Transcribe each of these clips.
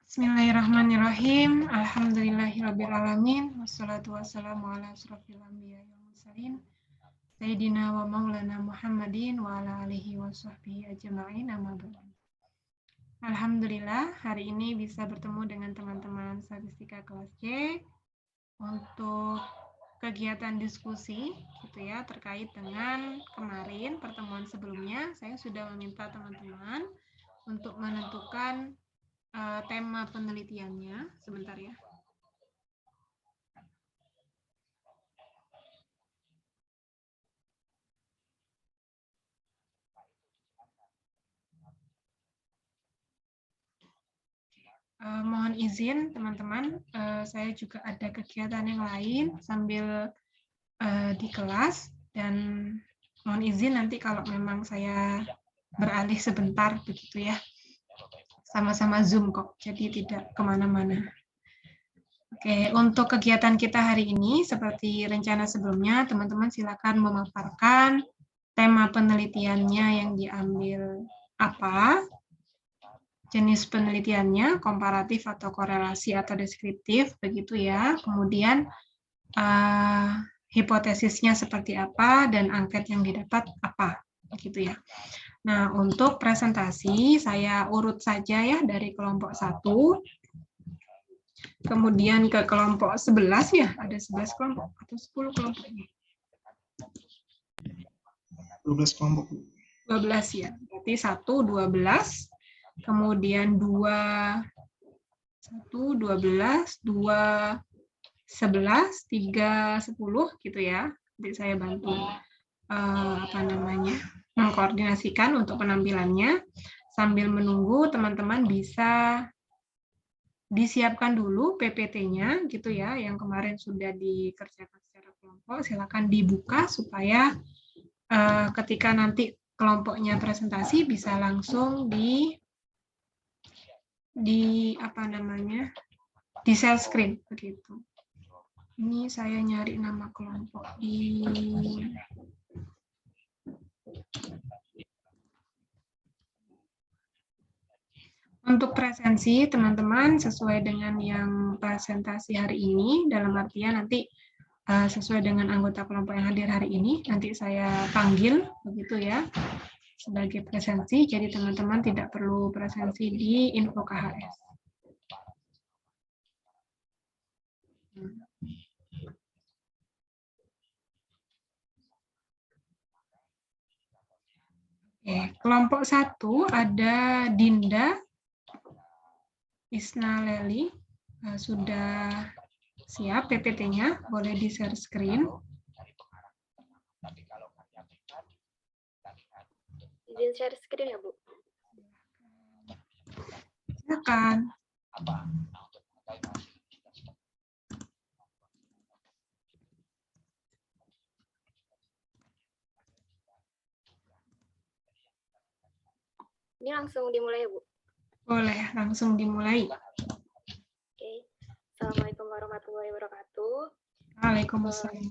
Bismillahirrahmanirrahim. Alhamdulillahirrabbilalamin. Wassalatu wassalamu ala asrofil anbiya wal mursalin. Sayyidina wa maulana Muhammadin wa ala alihi wa sahbihi ajma'in amma ba'du. Alhamdulillah hari ini bisa bertemu dengan teman-teman statistika kelas C untuk kegiatan diskusi gitu ya terkait dengan kemarin pertemuan sebelumnya saya sudah meminta teman-teman untuk menentukan tema penelitiannya. Sebentar ya. Mohon izin teman-teman, saya juga ada kegiatan yang lain sambil di kelas dan mohon izin nanti kalau memang saya beralih sebentar begitu ya. Sama-sama Zoom kok, jadi tidak kemana-mana. Oke, untuk kegiatan kita hari ini seperti rencana sebelumnya, teman-teman silakan memaparkan tema penelitiannya yang diambil apa, jenis penelitiannya, komparatif atau korelasi atau deskriptif, begitu ya. Kemudian hipotesisnya seperti apa dan angket yang didapat apa, begitu ya. Nah, untuk presentasi saya urut saja ya dari kelompok 1, kemudian ke kelompok 11 ya, ada 11 kelompok atau 10 kelompok ini. 12 kelompok. 12 ya, berarti 1, 12, kemudian 2, 1, 12, 2, 11, 3, 10 gitu ya. Nanti saya bantu mengkoordinasikan untuk penampilannya. Sambil menunggu teman-teman bisa disiapkan dulu PPT-nya gitu ya, yang kemarin sudah dikerjakan secara kelompok. Silakan dibuka supaya ketika nanti kelompoknya presentasi bisa langsung di share screen begitu. Ini saya nyari nama kelompok di untuk presensi teman-teman sesuai dengan yang presentasi hari ini, dalam artian nanti sesuai dengan anggota kelompok yang hadir hari ini, nanti saya panggil begitu ya sebagai presensi, jadi teman-teman tidak perlu presensi di info KHS. Oke, kelompok 1 ada Dinda, Isna Leli, sudah siap PPT-nya, boleh di-share screen. Izin share screen ya, Bu? Silakan. Ini langsung dimulai ya, Bu? Boleh, langsung dimulai. Oke. Assalamualaikum warahmatullahi wabarakatuh. Waalaikumsalam.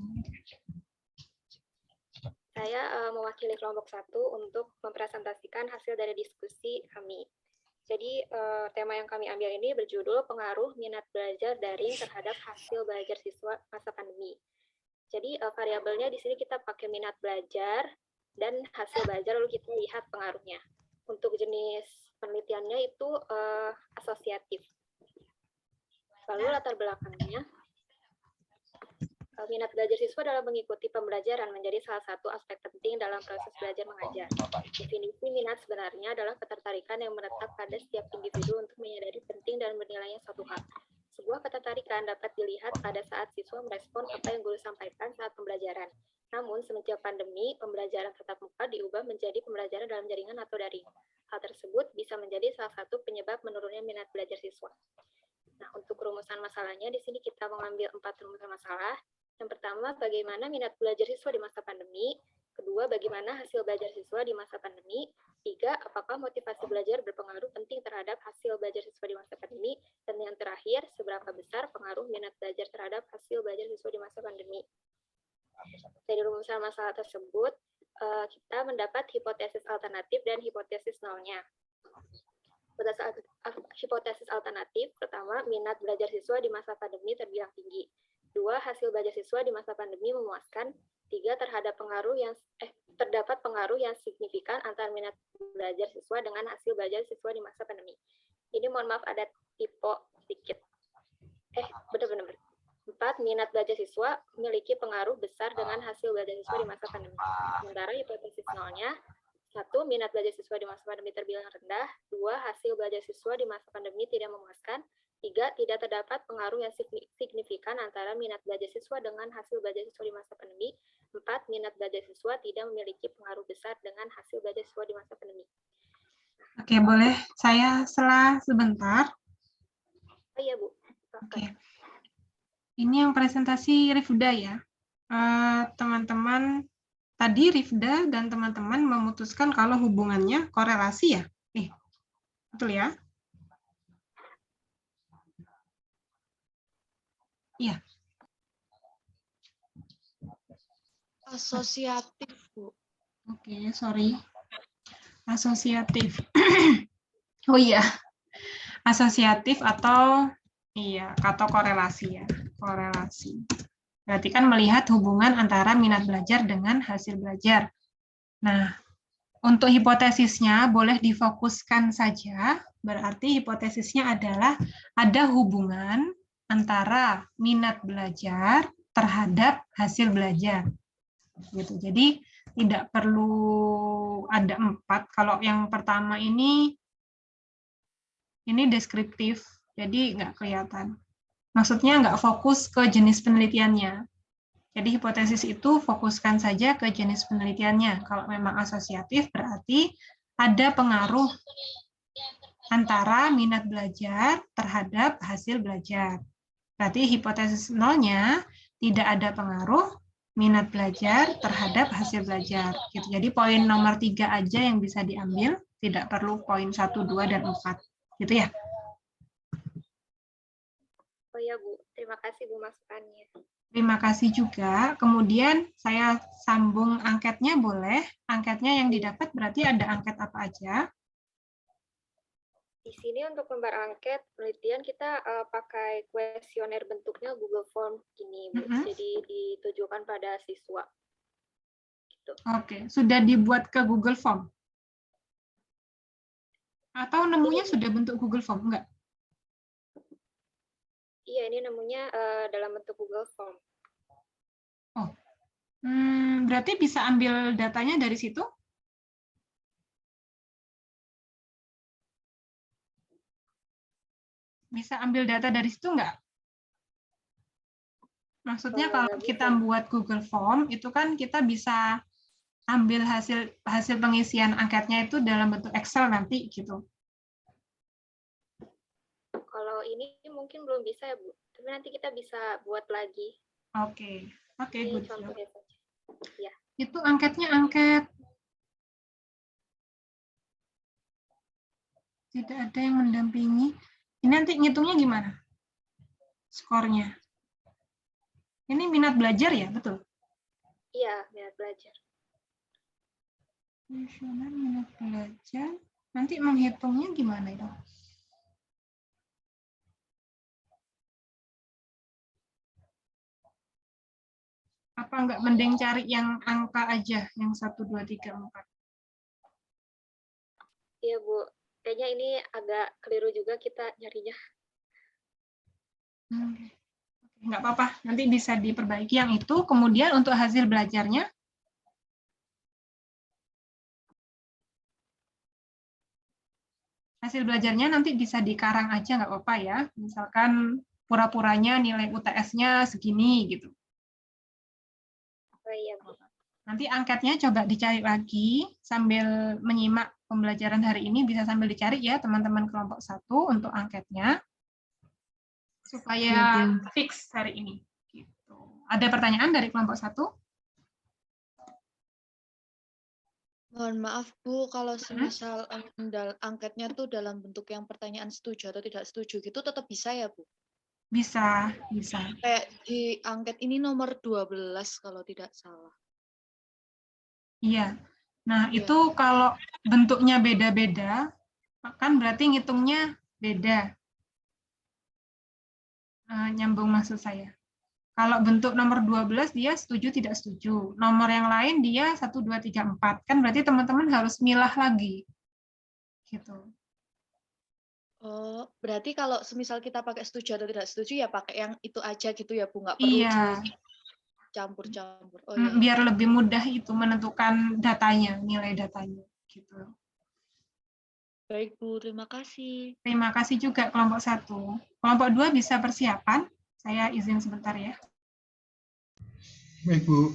Saya mewakili kelompok 1 untuk mempresentasikan hasil dari diskusi kami. Jadi, tema yang kami ambil ini berjudul pengaruh minat belajar daring terhadap hasil belajar siswa masa pandemi. Jadi, variabelnya di sini kita pakai minat belajar dan hasil belajar, lalu kita lihat pengaruhnya. Untuk jenis penelitiannya itu asosiatif. Lalu latar belakangnya, minat belajar siswa dalam mengikuti pembelajaran menjadi salah satu aspek penting dalam proses belajar mengajar. Definisi minat sebenarnya adalah ketertarikan yang menetap pada setiap individu untuk menyadari penting dan bernilainya suatu hal. Sebuah ketertarikan dapat dilihat pada saat siswa merespon apa yang guru sampaikan saat pembelajaran. Namun, semenjak pandemi, pembelajaran tatap muka diubah menjadi pembelajaran dalam jaringan atau daring. Hal tersebut bisa menjadi salah satu penyebab menurunnya minat belajar siswa. Nah, untuk rumusan masalahnya, di sini kita mengambil 4 rumusan masalah. Yang pertama, bagaimana minat belajar siswa di masa pandemi. Kedua, bagaimana hasil belajar siswa di masa pandemi. 3, apakah motivasi belajar berpengaruh penting terhadap hasil belajar siswa di masa pandemi. Dan yang terakhir, seberapa besar pengaruh minat belajar terhadap hasil belajar siswa di masa pandemi. Dari rumusan masalah tersebut, kita mendapat hipotesis alternatif dan hipotesis nolnya. Hipotesis alternatif, pertama, minat belajar siswa di masa pandemi terbilang tinggi. 2, hasil belajar siswa di masa pandemi memuaskan. 3, terdapat pengaruh yang signifikan antara minat belajar siswa dengan hasil belajar siswa di masa pandemi. Ini mohon maaf ada typo sedikit. Benar-benar. 4, minat belajar siswa memiliki pengaruh besar dengan hasil belajar siswa di masa pandemi. Sementara hipotesis nolnya, 1, minat belajar siswa di masa pandemi terbilang rendah. 2, hasil belajar siswa di masa pandemi tidak memuaskan. 3, tidak terdapat pengaruh yang signifikan antara minat belajar siswa dengan hasil belajar siswa di masa pandemi. 4, minat belajar siswa tidak memiliki pengaruh besar dengan hasil belajar siswa di masa pandemi. Oke, boleh saya sela sebentar? Oh iya, Bu. Oke. Ini yang presentasi Rifda ya. Teman-teman, tadi Rifda dan teman-teman memutuskan kalau hubungannya korelasi ya? Betul ya? Iya. Asosiatif, Bu. Oke, sorry. Asosiatif. Oh iya. Asosiatif atau korelasi ya. Korelasi. Berarti kan melihat hubungan antara minat belajar dengan hasil belajar. Nah, untuk hipotesisnya boleh difokuskan saja. Berarti hipotesisnya adalah ada hubungan antara minat belajar terhadap hasil belajar. Gitu. Jadi tidak perlu ada 4. Kalau yang pertama ini deskriptif, jadi nggak kelihatan. Maksudnya nggak fokus ke jenis penelitiannya. Jadi hipotesis itu fokuskan saja ke jenis penelitiannya. Kalau memang asosiatif berarti ada pengaruh antara minat belajar terhadap hasil belajar. Berarti hipotesis nolnya tidak ada pengaruh minat belajar terhadap hasil belajar. Gitu. Jadi poin nomor 3 aja yang bisa diambil, tidak perlu poin 1, 2, dan 4. Gitu ya? Oh ya, Bu. Terima kasih, Bu, masukannya. Terima kasih juga. Kemudian saya sambung angketnya boleh. Angketnya yang didapat berarti ada angket apa aja? Di sini untuk lembar angket penelitian kita pakai kuesioner bentuknya Google Form gini, Bu. Jadi ditujukan pada siswa. Gitu. Oke, sudah dibuat ke Google Form? Atau nemunya sudah bentuk Google Form? Enggak? Iya, ini nemunya dalam bentuk Google Form. Oh, berarti bisa ambil datanya dari situ? Bisa ambil data dari situ enggak? Maksudnya kalau kita buat Google Form, itu kan kita bisa ambil hasil pengisian angketnya itu dalam bentuk Excel nanti gitu. Kalau ini mungkin belum bisa ya, Bu. Tapi nanti kita bisa buat lagi. Oke, good. Contohnya saja. Ya. Itu angketnya angket. Tidak ada yang mendampingi. Ini nanti ngitungnya gimana? Skornya. Ini minat belajar ya, betul? Iya, minat belajar. Minat belajar. Nanti menghitungnya gimana itu? Apa enggak mending cari yang angka aja, yang 1, 2, 3, 4? Iya, Bu. Kayaknya ini agak keliru juga kita nyarinya. Enggak apa-apa, nanti bisa diperbaiki yang itu. Kemudian untuk hasil belajarnya, nanti bisa dikarang aja, nggak apa-apa ya. Misalkan pura-puranya nilai UTS-nya segini gitu. Oh iya, Bu. Nanti angketnya coba dicari lagi sambil menyimak pembelajaran hari ini, bisa sambil dicari ya teman-teman kelompok 1 untuk angketnya supaya fix hari ini. Gitu. Ada pertanyaan dari kelompok 1? Mohon maaf, Bu, kalau semisal angketnya tuh dalam bentuk yang pertanyaan setuju atau tidak setuju gitu tetap bisa ya, Bu? Bisa. Kayak di angket ini nomor 12 kalau tidak salah. Iya. Nah, itu kalau bentuknya beda-beda, Kan berarti ngitungnya beda. Nyambung maksud saya. Kalau bentuk nomor 12 dia setuju tidak setuju. Nomor yang lain dia 1, 2, 3, 4. Kan berarti teman-teman harus milah lagi. Gitu. Oh, berarti kalau semisal kita pakai setuju atau tidak setuju ya pakai yang itu aja gitu ya Bu, nggak perlu Iya. dicampur-campur. Oh iya. Biar lebih mudah itu menentukan datanya, nilai datanya. Gitu. Baik Bu, terima kasih. Terima kasih juga kelompok 1. Kelompok 2 bisa persiapan. Saya izin sebentar ya. Baik, Bu.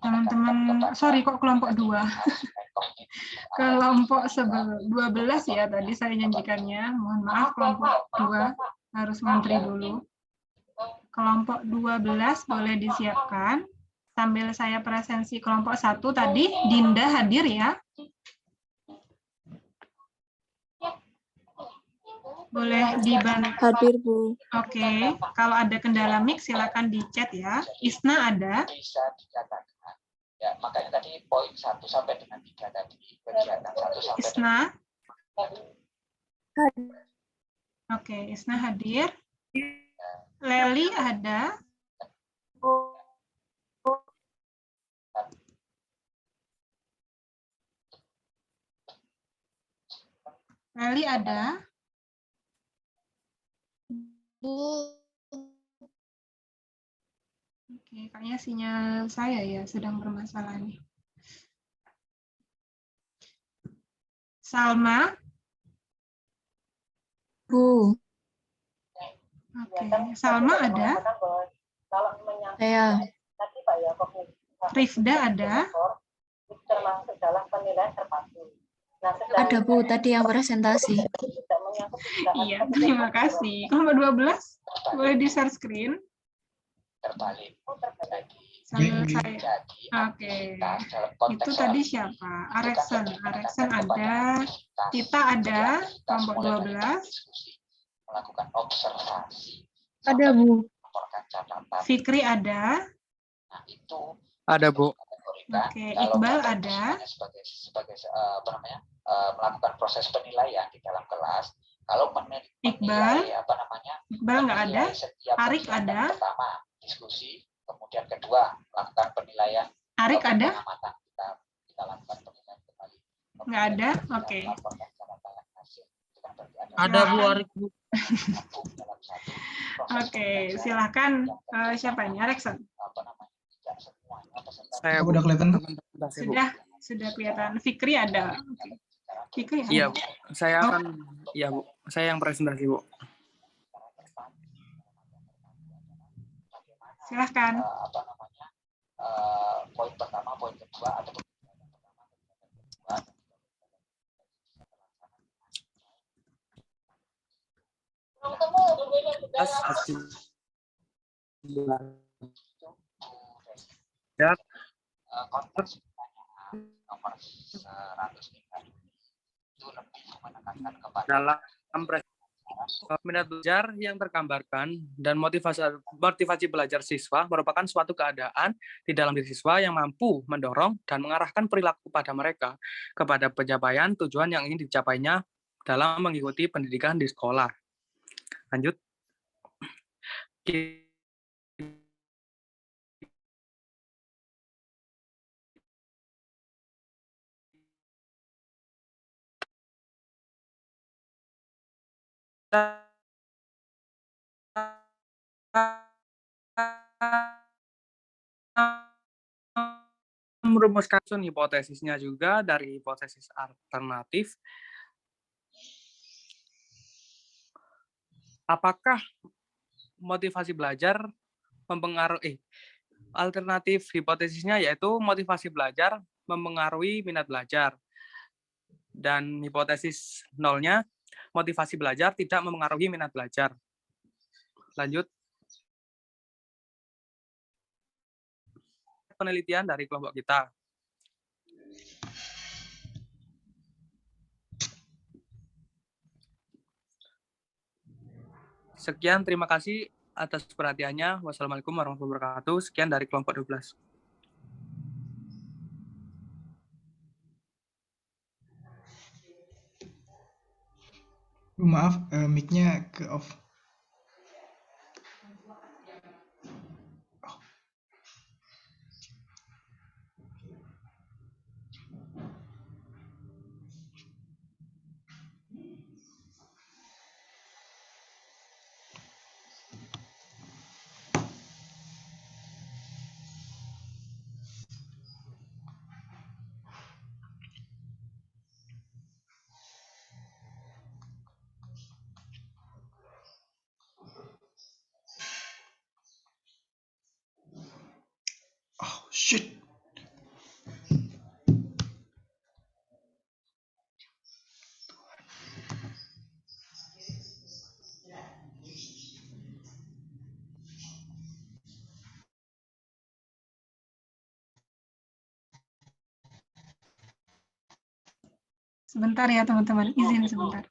Teman-teman, sorry kok kelompok 2. Kelompok 12 ya tadi saya nyanyikannya. Mohon maaf kelompok 2 harus ngantri dulu. Kelompok 12 boleh disiapkan. Sambil saya presensi kelompok 1 tadi, Dinda hadir ya. Boleh dibantu. Hadir, Bu. Oke, kalau ada kendala mic silakan di chat ya. Isna ada. Bisa dikatakan. Ya, makanya tadi poin 1 sampai dengan 3 tadi kegiatan 1 sampai Isna. Oke, Isna hadir. Leli ada. Leli ada. Bu, Oke, kayaknya sinyal saya ya sedang bermasalah nih. Salma. Bu, Oke, Salma ada. saya. Rifda ada. Ada, Bu, tadi yang presentasi. Iya, terima kasih. Kelompok 12 boleh di share screen. terbalik. Sambil saya. Jadi, Oke. dalam Itu konteks tadi ini, siapa? Areksen. Areksen ada. Tita ada. Kelompok 12. diskusi, melakukan observasi. Ada, Bu. Melaporkan catatan. Fikri ada. Nah, itu ada, Bu. Oke, Iqbal ada. sebagai apa namanya? Melakukan proses penilaian di dalam kelas. Kalau Iqbal, apa namanya? Iqbal nggak ada. Arik kegiatan ada. Pertama, diskusi, kemudian kedua, melakukan penilaian. Arik ada? Pengamatan. Kita lakukan penilaian kembali. Nggak ada? Oke. Laporkan catatan hasil. Itu kan berarti Ada, Bu, Arik, Bu. dalam satu proses Oke, pembelajaran silakan. yang Siapa ini? Areksen. apa namanya? Tidak semuanya peserta Saya, Apa Bu. udah kelihatan? Presentasi, Bu. Sudah kelihatan. Fikri ada. Oke. Fikri ada. Iya, Bu. Saya akan, iya, Bu. Saya yang presentasi, Bu. Silahkan. apa namanya? Poin pertama, poin kedua atau Ya, konteks pertanyaan nomor 105 itu lebih menekankan kepada dalam minat belajar yang tergambarkan dan motivasi belajar siswa merupakan suatu keadaan di dalam diri siswa yang mampu mendorong dan mengarahkan perilaku pada mereka kepada pencapaian tujuan yang ingin dicapainya dalam mengikuti pendidikan di sekolah. Lanjut. Merumuskan hipotesisnya juga dari hipotesis alternatif. Apakah motivasi belajar mempengaruhi alternatif hipotesisnya yaitu motivasi belajar mempengaruhi minat belajar. Dan hipotesis nolnya, motivasi belajar tidak mempengaruhi minat belajar. Lanjut. Penelitian dari kelompok kita. Sekian, terima kasih atas perhatiannya. Wassalamualaikum warahmatullahi wabarakatuh. Sekian dari kelompok 12. Maaf, mic-nya ke off. Oh, shit. Sebentar ya teman-teman, izin sebentar.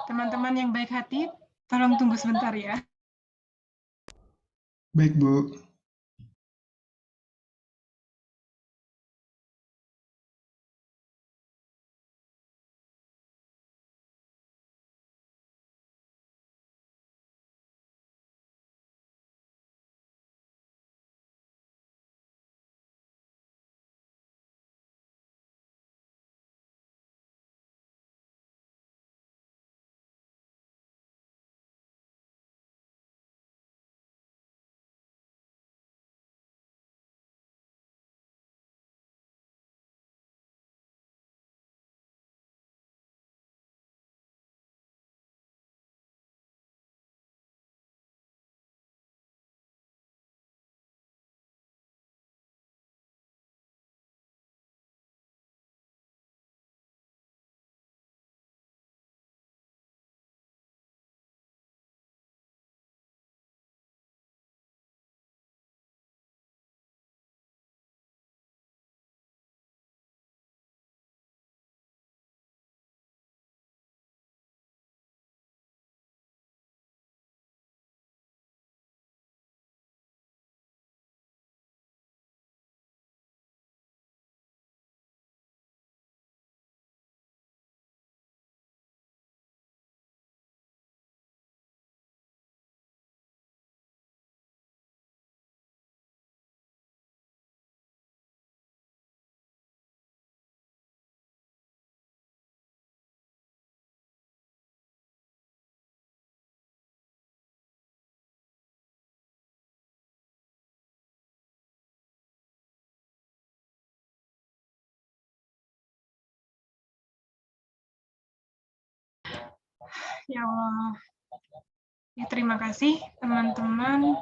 Teman-teman yang baik hati, tolong tunggu sebentar ya. Baik, Bu. ya Allah. Ya, terima kasih teman-teman.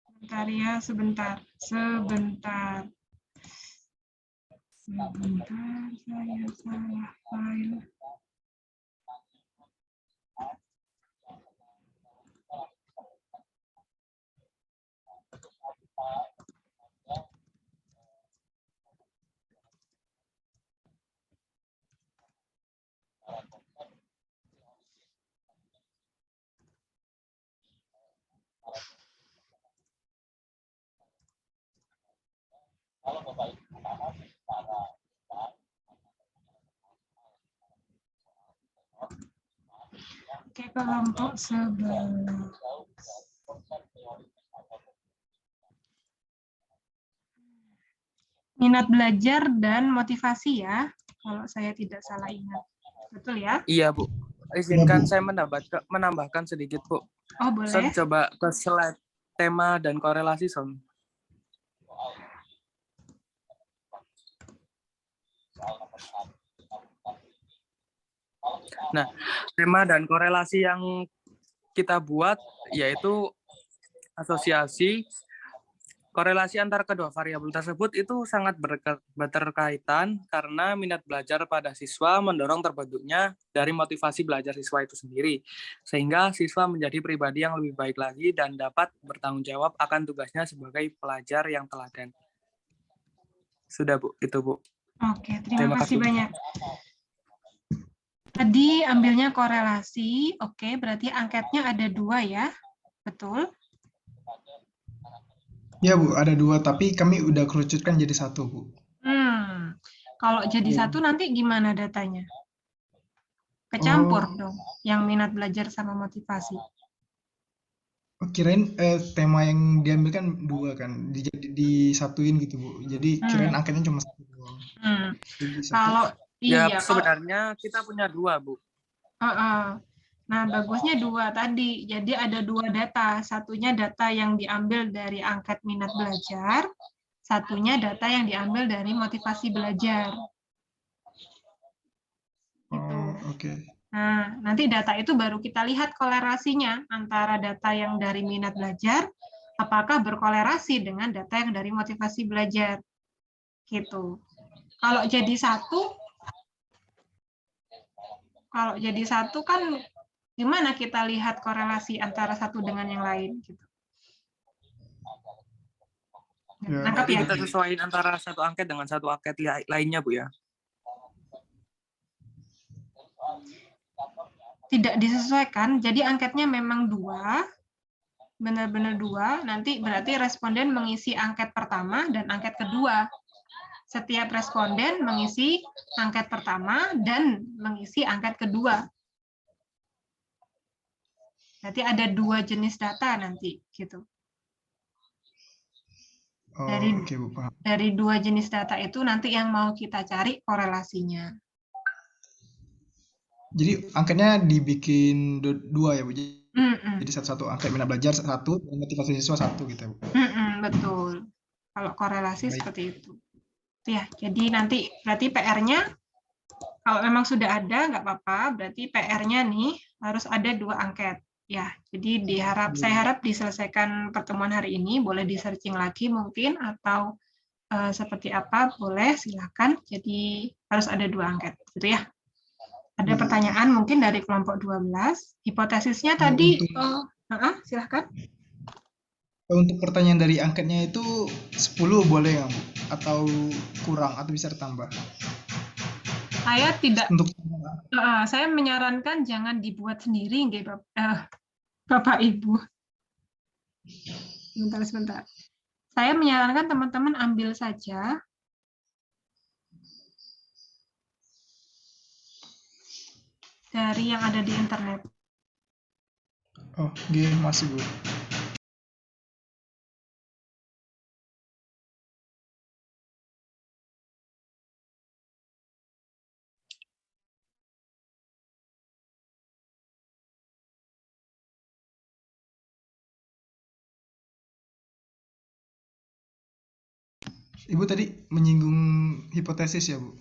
Sebentar ya, sebentar. Sebentar, saya salah file. Oke, kelompok 11. Minat belajar dan motivasi ya, kalau saya tidak salah ingat. Betul ya? Iya, Bu. Izinkan saya menambahkan sedikit, Bu. Oh, Saya boleh. coba ke slide tema dan korelasi, Son. Nah, tema dan korelasi yang kita buat yaitu asosiasi. Korelasi antara kedua variabel tersebut itu sangat berkaitan karena minat belajar pada siswa mendorong terbentuknya dari motivasi belajar siswa itu sendiri. Sehingga siswa menjadi pribadi yang lebih baik lagi dan dapat bertanggung jawab akan tugasnya sebagai pelajar yang teladan. Sudah, Bu. Itu, Bu. Oke, terima kasih banyak. Tadi ambilnya korelasi, oke, berarti angketnya ada 2 ya, betul? Ya Bu, ada 2, tapi kami udah kerucutkan jadi 1 Bu. Kalau jadi 1 nanti gimana datanya? Kecampur dong, yang minat belajar sama motivasi. Oh, kirain tema yang diambil kan 2 kan, disatuin gitu Bu. Jadi kirain angketnya cuma 1 doang. Jadi 1. Kalau Ya, iya, sebenarnya kita punya 2, Bu. Nah, bagusnya 2 tadi. Jadi ada 2 data. Satunya data yang diambil dari angket minat belajar, satunya data yang diambil dari motivasi belajar. Gitu. Oke. Nah, nanti data itu baru kita lihat kolerasinya antara data yang dari minat belajar, apakah berkolerasi dengan data yang dari motivasi belajar. Gitu. Kalau jadi satu kan gimana kita lihat korelasi antara satu dengan yang lain gitu. Ya, Nangkap Jadi ya? kita sesuaiin antara satu angket dengan satu angket lainnya, Bu ya. Tidak disesuaikan, jadi angketnya memang 2, benar-benar 2, nanti berarti responden mengisi angket pertama dan angket kedua. Setiap responden mengisi angket pertama dan mengisi angket kedua. Berarti ada 2 jenis data nanti gitu. Oke Bu, paham. Dari 2 jenis data itu nanti yang mau kita cari korelasinya. Jadi angketnya dibikin 2 ya Bu. Jadi satu angket minat belajar 1 dan motivasi siswa 1 gitu ya Bu. Betul. Kalau korelasi Baik. seperti itu. Ya, jadi nanti berarti PR-nya kalau memang sudah ada nggak apa-apa, berarti PR-nya nih harus ada 2 angket. Ya, jadi saya harap diselesaikan pertemuan hari ini, boleh di-searching lagi mungkin atau seperti apa, boleh silakan. Jadi harus ada 2 angket, gitu ya. Ada pertanyaan mungkin dari kelompok 12. Hipotesisnya tadi, silakan. Untuk pertanyaan dari angketnya itu 10 boleh nggak Bu? Atau kurang atau bisa ditambah? Saya tidak. Untuk Saya menyarankan jangan dibuat sendiri, Bapak Ibu. Sebentar. Saya menyarankan teman-teman ambil saja dari yang ada di internet. Oke, masih Bu. Ibu tadi menyinggung hipotesis ya Bu?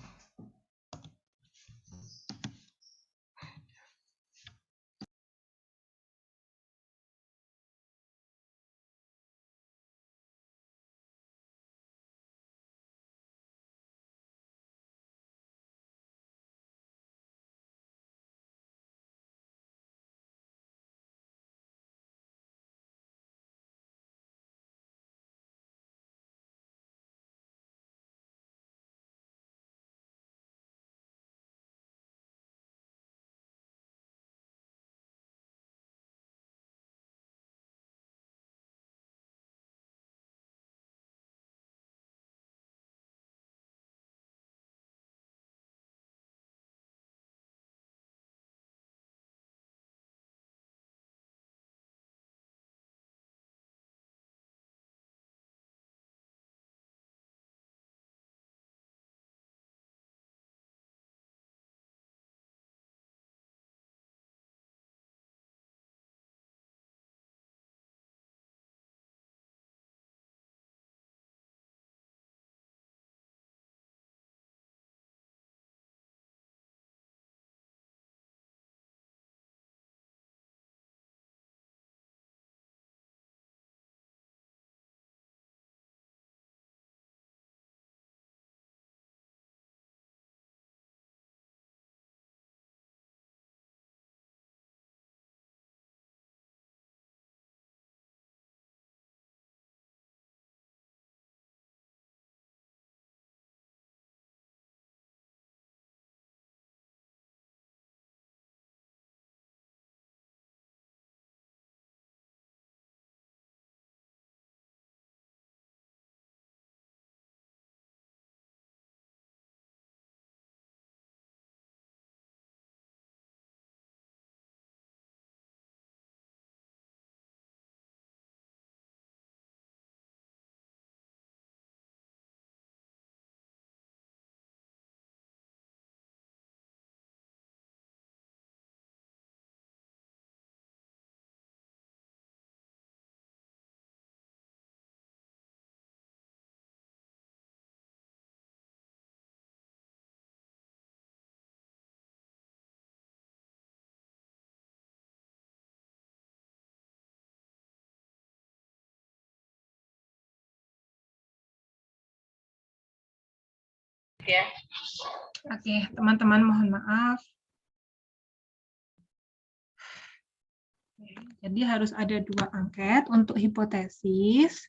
Ya. Oke, teman-teman mohon maaf. Jadi harus ada 2 angket untuk hipotesis.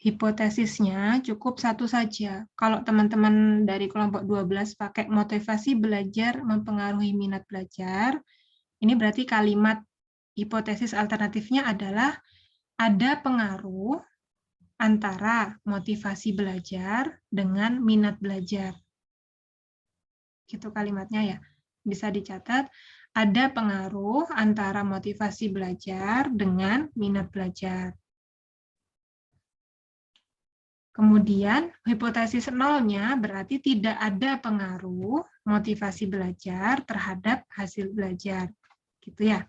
Hipotesisnya cukup 1 saja. Kalau teman-teman dari kelompok 12 pakai motivasi belajar mempengaruhi minat belajar, ini berarti kalimat hipotesis alternatifnya adalah ada pengaruh antara motivasi belajar dengan minat belajar. Gitu kalimatnya ya. Bisa dicatat, ada pengaruh antara motivasi belajar dengan minat belajar. Kemudian, hipotesis nolnya berarti tidak ada pengaruh motivasi belajar terhadap hasil belajar. Gitu ya.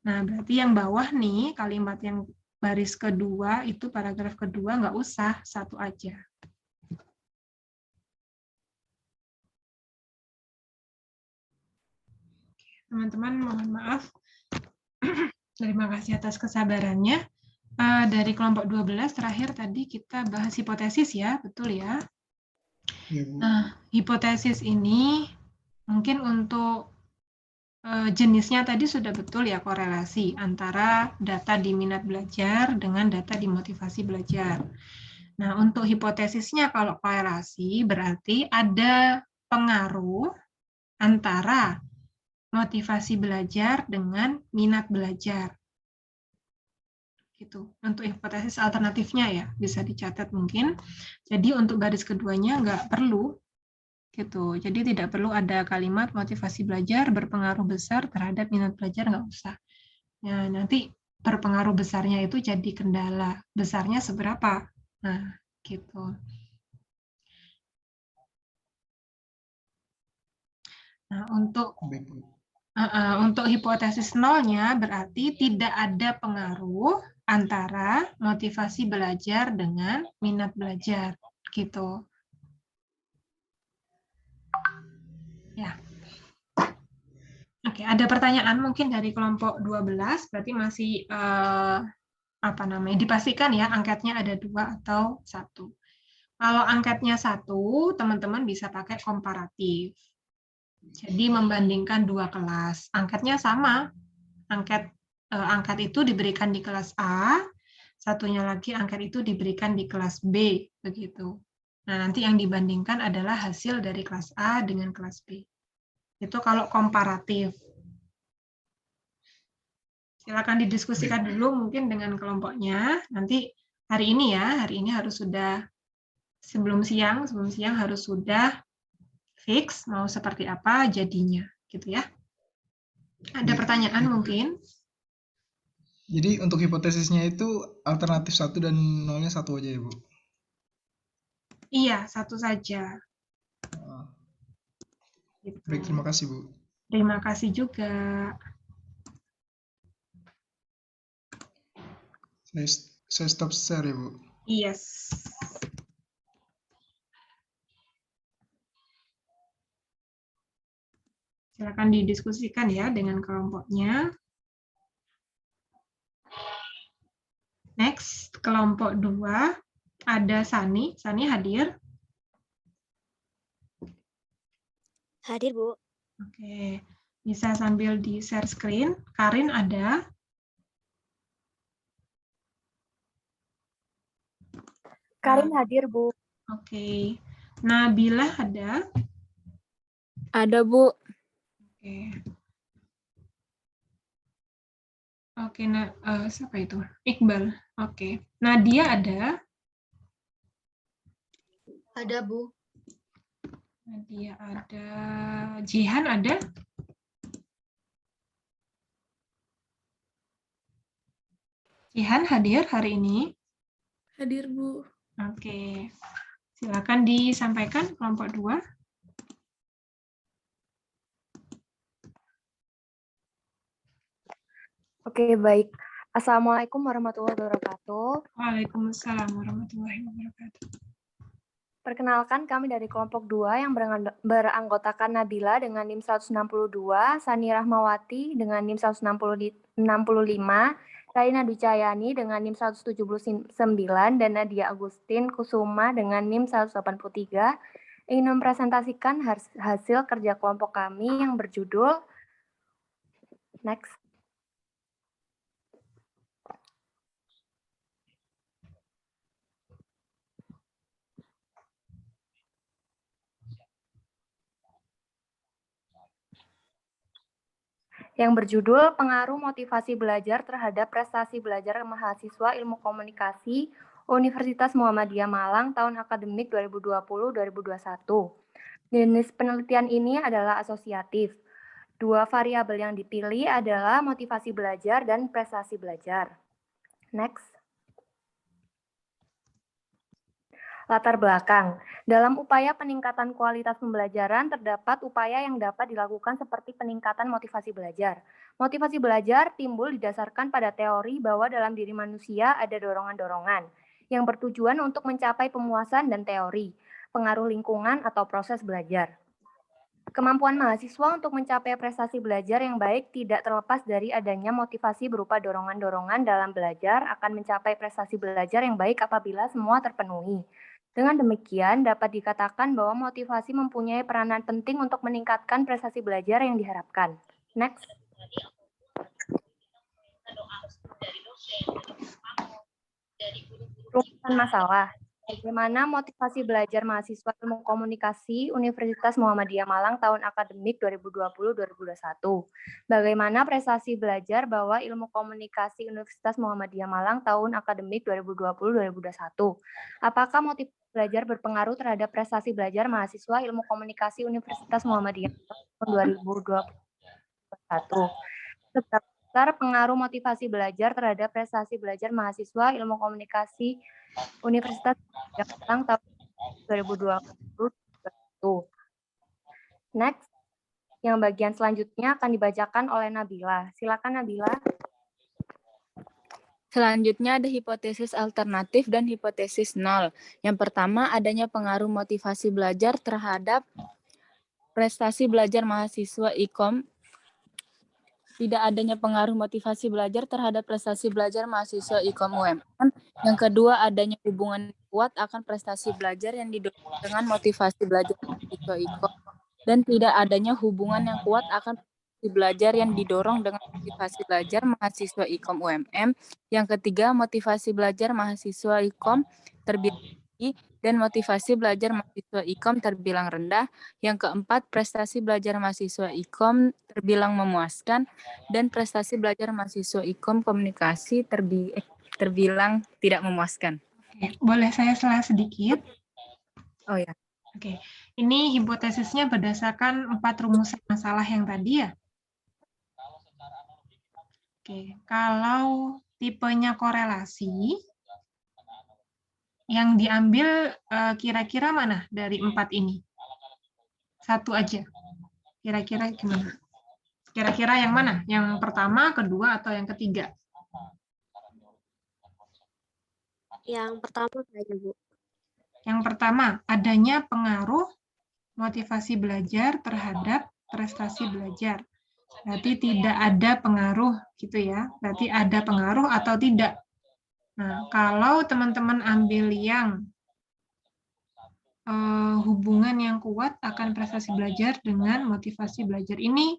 Nah, berarti yang bawah nih, kalimat yang baris kedua, itu paragraf kedua, nggak usah, 1 aja. Teman-teman, mohon maaf. Terima kasih atas kesabarannya. Dari kelompok 12 terakhir tadi kita bahas hipotesis ya, betul ya? Ya, Bu. Nah, hipotesis ini mungkin untuk jenisnya tadi sudah betul ya, korelasi antara data di minat belajar dengan data di motivasi belajar. Nah, untuk hipotesisnya kalau korelasi berarti ada pengaruh antara motivasi belajar dengan minat belajar. Gitu. Untuk hipotesis alternatifnya ya, bisa dicatat mungkin. Jadi untuk baris keduanya nggak perlu. Gitu. Jadi tidak perlu ada kalimat motivasi belajar berpengaruh besar terhadap minat belajar, nggak usah. Nah, nanti berpengaruh besarnya itu jadi kendala. Besarnya seberapa? Nah, gitu. Nah, untuk hipotesis nolnya berarti tidak ada pengaruh antara motivasi belajar dengan minat belajar, gitu. Ya. Oke, ada pertanyaan mungkin dari kelompok 12, berarti masih dipastikan ya angketnya ada 2 atau 1. Kalau angketnya 1, teman-teman bisa pakai komparatif. Jadi membandingkan 2 kelas. Angketnya sama. Angkat itu diberikan di kelas A, satunya lagi angket itu diberikan di kelas B, begitu. Nah, nanti yang dibandingkan adalah hasil dari kelas A dengan kelas B. Itu kalau komparatif. Silakan didiskusikan dulu mungkin dengan kelompoknya. Nanti hari ini harus sudah sebelum siang harus sudah fix mau seperti apa jadinya, gitu ya. Ada pertanyaan mungkin? Jadi untuk hipotesisnya itu alternatif 1 dan nolnya 1 aja ya, Bu? Iya, 1 saja. Gitu. Baik, terima kasih, Bu. Terima kasih juga. Saya stop share ya, Bu. Yes. Silakan didiskusikan ya dengan kelompoknya. Next, kelompok 2. Ada Sani. Sani hadir? Hadir, Bu. Oke. Bisa sambil di-share screen. Karin ada? Karin hadir, Bu. Oke. Nabila ada? Ada, Bu. Oke. Oke, siapa itu? Iqbal. Oke. Nadia ada? Ada, Bu. Nadia ada. Jihan ada? Jihan hadir hari ini? Hadir, Bu. Oke. Silakan disampaikan kelompok 2. Oke, baik. Assalamualaikum warahmatullahi wabarakatuh. Waalaikumsalam warahmatullahi wabarakatuh. Perkenalkan, kami dari kelompok 2 yang beranggotakan Nabila dengan NIM 162, Sani Rahmawati dengan NIM 165, Raina Ducayani dengan NIM 179 dan Nadia Agustin Kusuma dengan NIM 183 ingin mempresentasikan hasil kerja kelompok kami yang berjudul Next. Yang berjudul Pengaruh Motivasi Belajar Terhadap Prestasi Belajar Mahasiswa Ilmu Komunikasi Universitas Muhammadiyah Malang tahun akademik 2020-2021. Jenis penelitian ini adalah asosiatif. Dua variabel yang dipilih adalah motivasi belajar dan prestasi belajar. Next. Latar belakang. Dalam upaya peningkatan kualitas pembelajaran, terdapat upaya yang dapat dilakukan seperti peningkatan motivasi belajar. Motivasi belajar timbul didasarkan pada teori bahwa dalam diri manusia ada dorongan-dorongan yang bertujuan untuk mencapai pemuasan dan teori, pengaruh lingkungan atau proses belajar. Kemampuan mahasiswa untuk mencapai prestasi belajar yang baik tidak terlepas dari adanya motivasi berupa dorongan-dorongan dalam belajar akan mencapai prestasi belajar yang baik apabila semua terpenuhi. Dengan demikian, dapat dikatakan bahwa motivasi mempunyai peranan penting untuk meningkatkan prestasi belajar yang diharapkan. Next. Rumusan masalah. Bagaimana motivasi belajar mahasiswa Ilmu Komunikasi Universitas Muhammadiyah Malang tahun akademik 2020-2021? Bagaimana prestasi belajar bahwa Ilmu Komunikasi Universitas Muhammadiyah Malang tahun akademik 2020-2021? Apakah motivasi belajar berpengaruh terhadap prestasi belajar mahasiswa Ilmu Komunikasi Universitas Muhammadiyah tahun 2021? Seberapa besar pengaruh motivasi belajar terhadap prestasi belajar mahasiswa Ilmu Komunikasi Universitas Malang tahun 2020. Next, yang bagian selanjutnya akan dibacakan oleh Nabila. Silakan Nabila. Selanjutnya ada hipotesis alternatif dan hipotesis nol. Yang pertama, adanya pengaruh motivasi belajar terhadap prestasi belajar mahasiswa IKOM. Tidak adanya pengaruh motivasi belajar terhadap prestasi belajar mahasiswa IKOM UMM. Yang kedua, adanya hubungan kuat akan prestasi belajar yang didorong dengan motivasi belajar mahasiswa IKOM. Dan tidak adanya hubungan yang kuat akan prestasi belajar yang didorong dengan motivasi belajar mahasiswa IKOM UMM. Yang ketiga, motivasi belajar mahasiswa IKOM terbilang tinggi dan motivasi belajar mahasiswa IKOM terbilang rendah. Yang keempat, prestasi belajar mahasiswa IKOM terbilang memuaskan dan prestasi belajar mahasiswa IKOM komunikasi terbilang tidak memuaskan. Oke, boleh saya salah sedikit? Oh ya. Oke, ini hipotesisnya berdasarkan 4 rumusan masalah yang tadi ya? Oke, kalau tipenya korelasi, yang diambil kira-kira mana dari 4 ini? Satu aja. Kira-kira gimana? Kira-kira yang mana? Yang pertama, kedua, atau yang ketiga? Yang pertama saja, Bu. Yang pertama, adanya pengaruh motivasi belajar terhadap prestasi belajar. Berarti tidak ada pengaruh, gitu ya. Berarti ada pengaruh atau tidak. Nah, kalau teman-teman ambil yang hubungan yang kuat akan prestasi belajar dengan motivasi belajar ini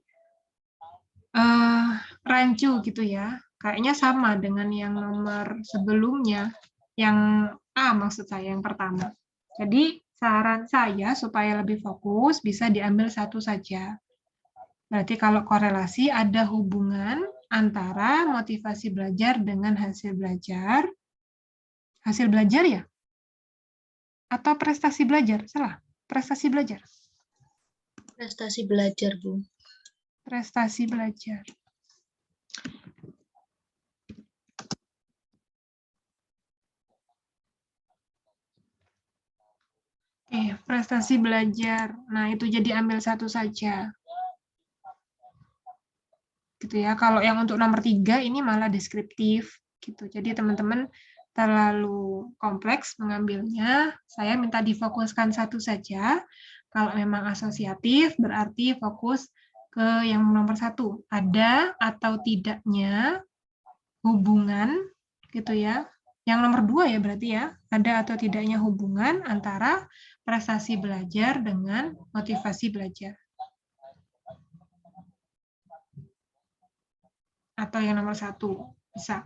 rancu gitu ya. Kayaknya sama dengan yang nomor sebelumnya, yang A maksud saya, yang pertama. Jadi saran saya supaya lebih fokus bisa diambil satu saja. Berarti kalau korelasi ada hubungan antara motivasi belajar dengan hasil belajar. Hasil belajar ya? Atau prestasi belajar? Salah. Prestasi belajar. Prestasi belajar, Bu. Prestasi belajar. Oke, prestasi belajar. Nah, itu jadi ambil satu saja. Gitu ya. Kalau yang untuk nomor 3 ini malah deskriptif gitu. Jadi teman-teman terlalu kompleks mengambilnya. Saya minta difokuskan satu saja. Kalau memang asosiatif berarti fokus ke yang nomor 1. Ada atau tidaknya hubungan gitu ya. Yang nomor 2 ya berarti ya, ada atau tidaknya hubungan antara prestasi belajar dengan motivasi belajar. Atau yang nomor 1 bisa.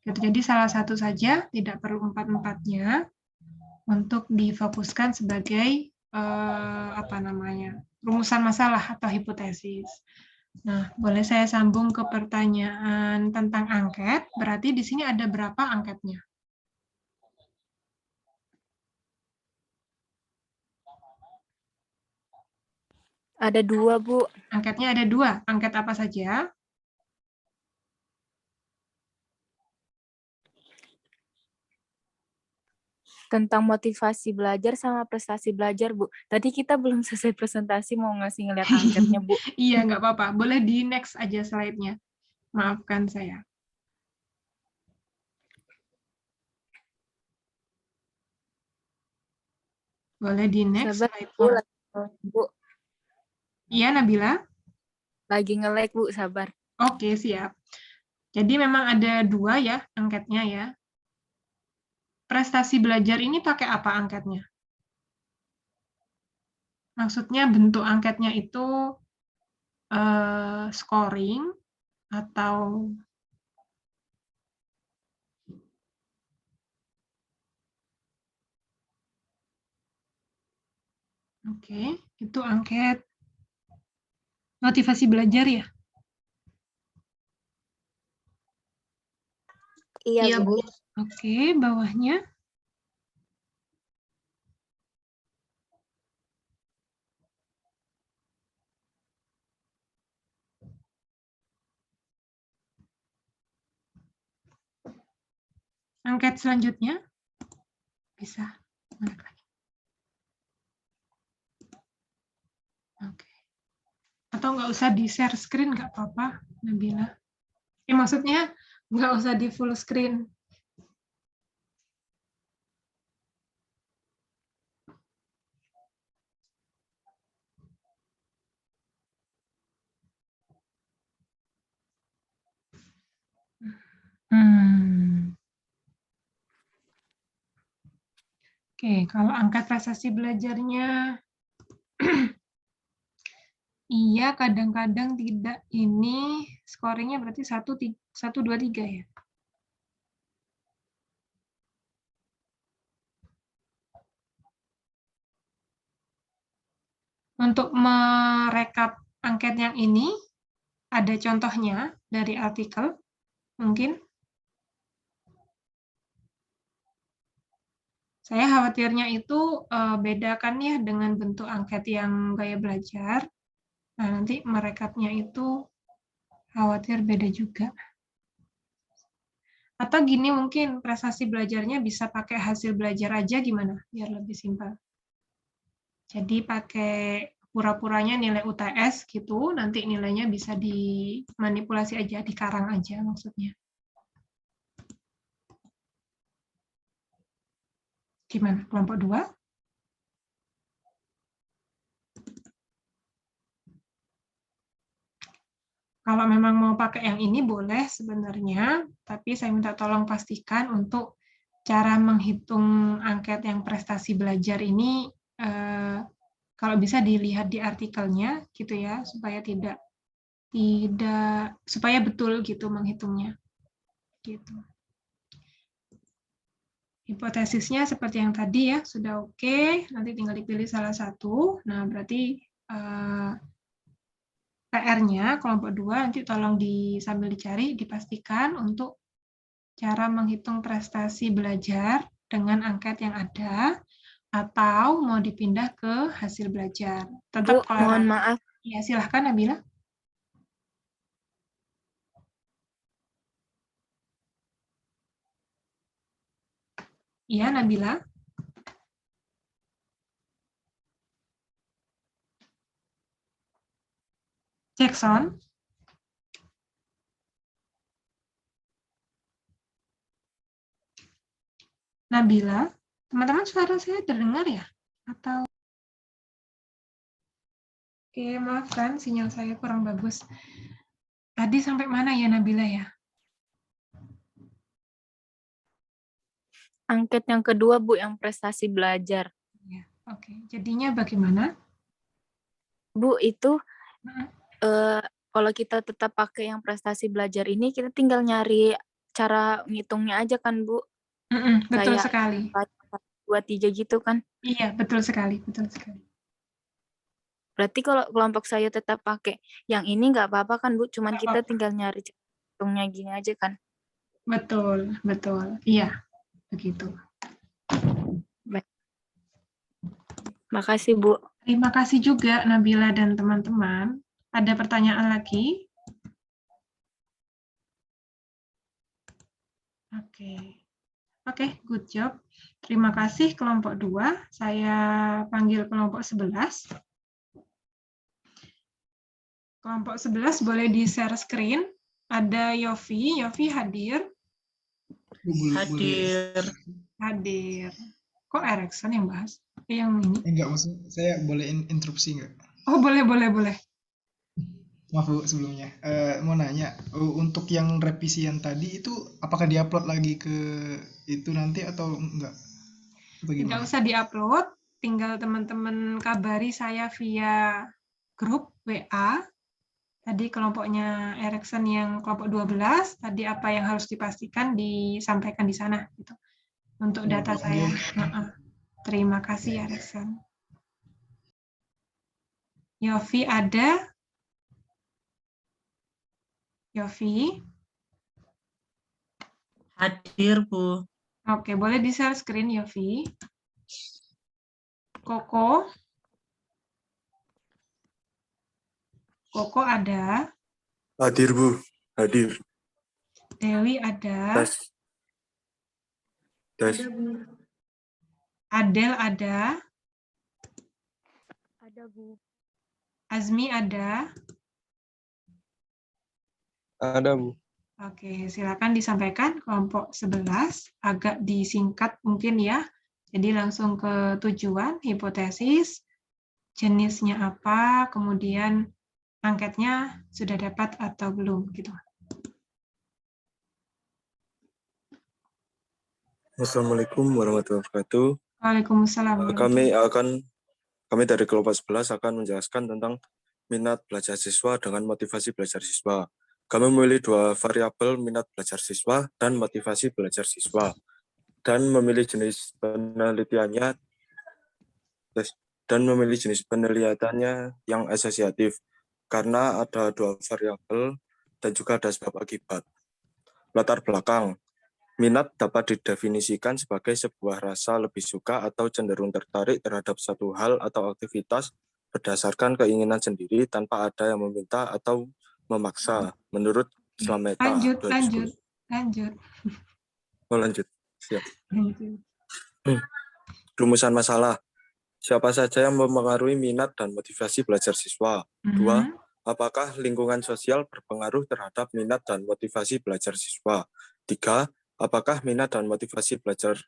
Gitu. Jadi salah satu saja, tidak perlu 4-empatnya untuk difokuskan sebagai rumusan masalah atau hipotesis. Nah, boleh saya sambung ke pertanyaan tentang angket. Berarti di sini ada berapa angketnya? Ada 2, Bu. Angketnya ada 2. Angket apa saja? Tentang motivasi belajar sama prestasi belajar, Bu. Tadi kita belum selesai presentasi, mau ngasih ngeliat angketnya, Bu. Iya, nggak apa-apa. Boleh di next aja slide-nya. Maafkan saya. Boleh di next Sabar, Bu. slide-nya. Bu. Iya, Nabila? Lagi nge-lag, Bu. Sabar. Oke, siap. Jadi memang ada 2 ya angketnya ya. Prestasi belajar ini pakai apa angketnya? Maksudnya bentuk angketnya itu scoring atau oke, itu angket motivasi belajar ya? Iya, Bu. Oke, bawahnya. Angket selanjutnya bisa. Oke. Atau nggak usah di share screen nggak apa-apa, Nabila. Maksudnya nggak usah di full screen. Oke, kalau angka prestasi belajarnya, iya kadang-kadang tidak. Ini scoringnya berarti 1, 2, 3 ya? Untuk merekap angket yang ini, ada contohnya dari artikel, mungkin. Saya khawatirnya itu bedakan ya dengan bentuk angket yang gaya belajar. Nah, nanti merekapnya itu khawatir beda juga. Atau gini mungkin prestasi belajarnya bisa pakai hasil belajar aja gimana? Biar lebih simpel. Jadi pakai pura-puranya nilai UTS gitu, nanti nilainya bisa dimanipulasi aja, dikarang aja maksudnya. Gimana? Kelompok 2? Kalau memang mau pakai yang ini boleh sebenarnya, tapi saya minta tolong pastikan untuk cara menghitung angket yang prestasi belajar ini kalau bisa dilihat di artikelnya gitu ya, supaya supaya betul gitu menghitungnya. Gitu. Hipotesisnya seperti yang tadi ya, sudah oke, nanti tinggal dipilih salah satu. Nah, berarti PR-nya kelompok 2 nanti tolong sambil dicari, dipastikan untuk cara menghitung prestasi belajar dengan angket yang ada, atau mau dipindah ke hasil belajar. Tetap Bu, mohon maaf. Ya, silahkan Nabila. Iya, Nabila. Jackson. Nabila. Teman-teman suara saya terdengar ya? Atau oke, maafkan sinyal saya kurang bagus. Tadi sampai mana ya Nabila ya? Angket yang kedua, Bu, yang prestasi belajar. Ya, oke. Jadinya bagaimana? Bu, itu Mm-mm. kalau kita tetap pakai yang prestasi belajar ini, kita tinggal nyari cara ngitungnya aja kan, Bu? Betul Kayak sekali. 2, 3 gitu kan? Iya, betul sekali, betul sekali. Berarti kalau kelompok saya tetap pakai yang ini nggak apa-apa kan, Bu? Cuman Nggak kita apa-apa. tinggal nyari cara ngitungnya gini aja kan? Betul, betul. Iya, begitu. Baik. Makasih, Bu. Terima kasih juga Nabila dan teman-teman. Ada pertanyaan lagi? Oke, good job. Terima kasih kelompok 2. Saya panggil kelompok 11. Kelompok 11 boleh di-share screen. Ada Yofi. Yofi hadir? Hadir. Kok Erikson yang bahas? Yang ini? Enggak, maksud saya boleh interupsi enggak? Oh, boleh. Maaf Bu, sebelumnya. Mau nanya, untuk yang revisian tadi itu apakah diupload lagi ke itu nanti atau enggak? Atau Tidak gimana? usah diupload, tinggal teman-teman kabari saya via grup WA. Tadi kelompoknya Erikson yang kelompok 12, tadi apa yang harus dipastikan disampaikan di sana gitu. Untuk data saya. Terima kasih Erikson. Yofi ada? Yofi? Hadir, Bu. Oke, boleh di-share screen Yofi. Koko? Koko ada? Hadir, Bu. Hadir. Dewi ada? Tes. Adel ada? Ada, Bu. Azmi ada? Ada, Bu. Oke, silakan disampaikan kelompok 11, agak disingkat mungkin ya. Jadi langsung ke tujuan, hipotesis, jenisnya apa, kemudian angketnya sudah dapat atau belum gitu. Assalamualaikum warahmatullahi wabarakatuh. Waalaikumsalam. Kami dari kelompok 11 akan menjelaskan tentang minat belajar siswa dengan motivasi belajar siswa. Kami memilih 2 variabel minat belajar siswa dan motivasi belajar siswa, dan memilih jenis penelitiannya yang asosiatif karena ada 2 variabel dan juga ada sebab akibat. Latar belakang. Minat dapat didefinisikan sebagai sebuah rasa lebih suka atau cenderung tertarik terhadap satu hal atau aktivitas berdasarkan keinginan sendiri tanpa ada yang meminta atau memaksa, menurut Slameta. Lanjut. Oh, lanjut. Siap. Lanjut. Rumusan masalah. Siapa saja yang mempengaruhi minat dan motivasi belajar siswa? 2. Apakah lingkungan sosial berpengaruh terhadap minat dan motivasi belajar siswa? 3. Apakah minat dan motivasi belajar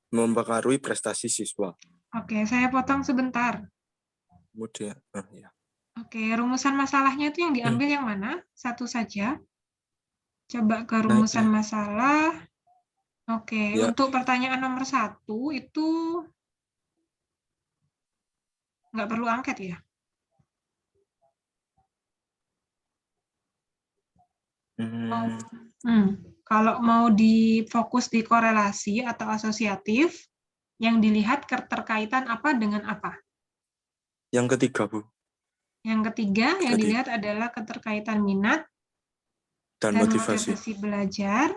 mempengaruhi prestasi siswa? Oke, saya potong sebentar. Kemudian, ya. Oke, rumusan masalahnya itu yang diambil yang mana? Satu saja. Coba ke rumusan masalah. Oke, ya. Untuk pertanyaan nomor 1 itu nggak perlu angket ya? Kalau mau difokus di korelasi atau asosiatif, yang dilihat keterkaitan apa dengan apa? Yang ketiga, Bu. Yang ketiga yang dilihat adalah keterkaitan minat dan motivasi belajar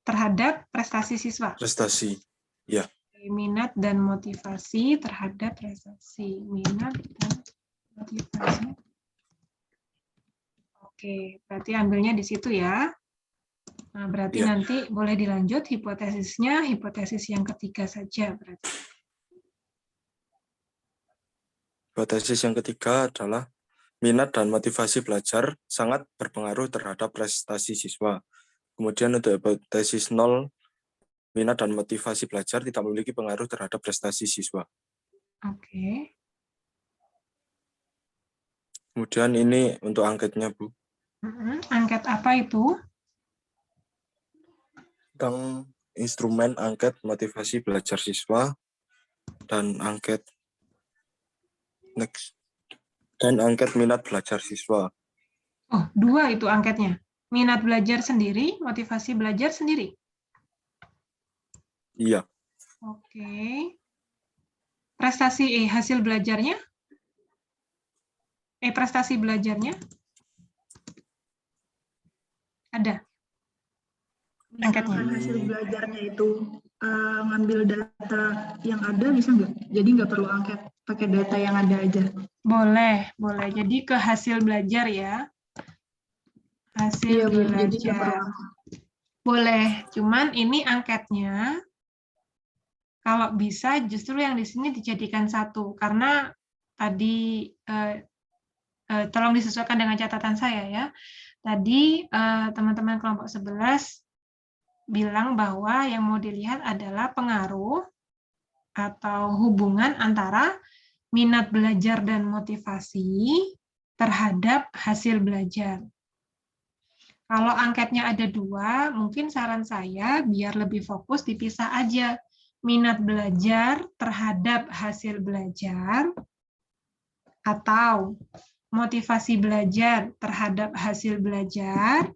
terhadap prestasi siswa. Prestasi, ya. Minat dan motivasi terhadap prestasi. Minat dan motivasi. Oke, berarti ambilnya di situ ya. Nah, berarti nanti boleh dilanjut hipotesisnya, hipotesis yang ketiga saja berarti. Hipotesis yang ketiga adalah minat dan motivasi belajar sangat berpengaruh terhadap prestasi siswa. Kemudian untuk hipotesis 0, minat dan motivasi belajar tidak memiliki pengaruh terhadap prestasi siswa. Oke. Kemudian ini untuk angketnya, Bu. Angket apa itu? Tentang instrumen angket motivasi belajar siswa dan angket minat belajar siswa. Oh, 2 itu angketnya. Minat belajar sendiri, motivasi belajar sendiri. Iya. Oke. Prestasi hasil belajarnya? Prestasi belajarnya? Ada angketnya. Misalkan hasil belajarnya itu ngambil data yang ada, bisa nggak? Jadi nggak perlu angket, pakai data yang ada aja. Boleh, boleh. Jadi ke hasil belajar ya. Hasil Iya, Bu. Jadi nggak belajar. perlu angket. Boleh, cuman ini angketnya kalau bisa justru yang di sini dijadikan 1 karena tadi tolong disesuaikan dengan catatan saya ya. Tadi teman-teman kelompok 11 bilang bahwa yang mau dilihat adalah pengaruh atau hubungan antara minat belajar dan motivasi terhadap hasil belajar. Kalau angketnya ada 2, mungkin saran saya biar lebih fokus dipisah aja. Minat belajar terhadap hasil belajar atau motivasi belajar terhadap hasil belajar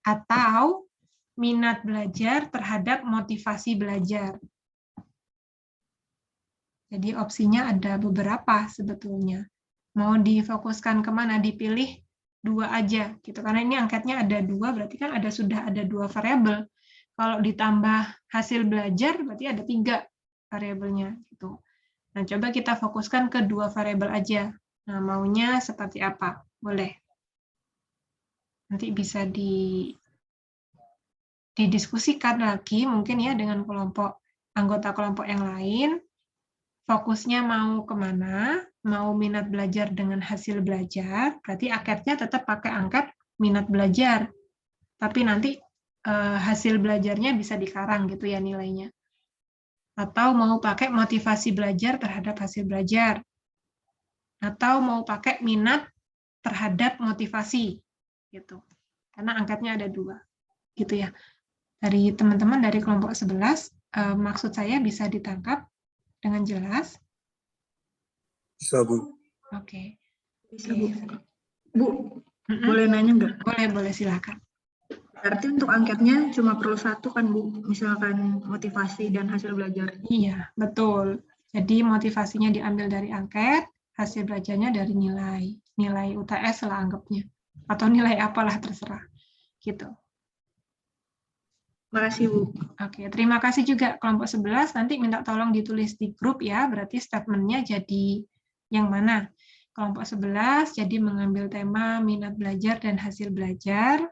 atau minat belajar terhadap motivasi belajar. Jadi opsinya ada beberapa sebetulnya. Mau difokuskan kemana? Dipilih 2 aja, gitu. Karena ini angketnya ada 2, berarti kan sudah ada 2 variabel. Kalau ditambah hasil belajar, berarti ada 3 variabelnya, gitu. Nah, coba kita fokuskan ke 2 variabel aja. Nah, maunya seperti apa? Boleh. Nanti bisa didiskusikan lagi, mungkin ya dengan anggota kelompok yang lain. Fokusnya mau kemana, mau minat belajar dengan hasil belajar, berarti angketnya tetap pakai angket minat belajar. Tapi nanti hasil belajarnya bisa dikarang gitu ya nilainya. Atau mau pakai motivasi belajar terhadap hasil belajar. Atau mau pakai minat terhadap motivasi. Gitu. Karena angketnya ada 2. Gitu ya. Dari teman-teman dari kelompok 11, maksud saya bisa ditangkap dengan jelas? Bisa, Bu. Oke. Bisa, Bu. Bu, boleh nanya nggak? Boleh, silakan. Berarti untuk angketnya cuma perlu 1 kan, Bu? Misalkan motivasi dan hasil belajar. Iya, betul. Jadi motivasinya diambil dari angket, hasil belajarnya dari nilai UTS lah anggapnya. Atau nilai apalah terserah. Gitu. Makasih, Bu. Oke, terima kasih juga kelompok 11. Nanti minta tolong ditulis di grup ya, berarti statementnya jadi yang mana? Kelompok 11 jadi mengambil tema minat belajar dan hasil belajar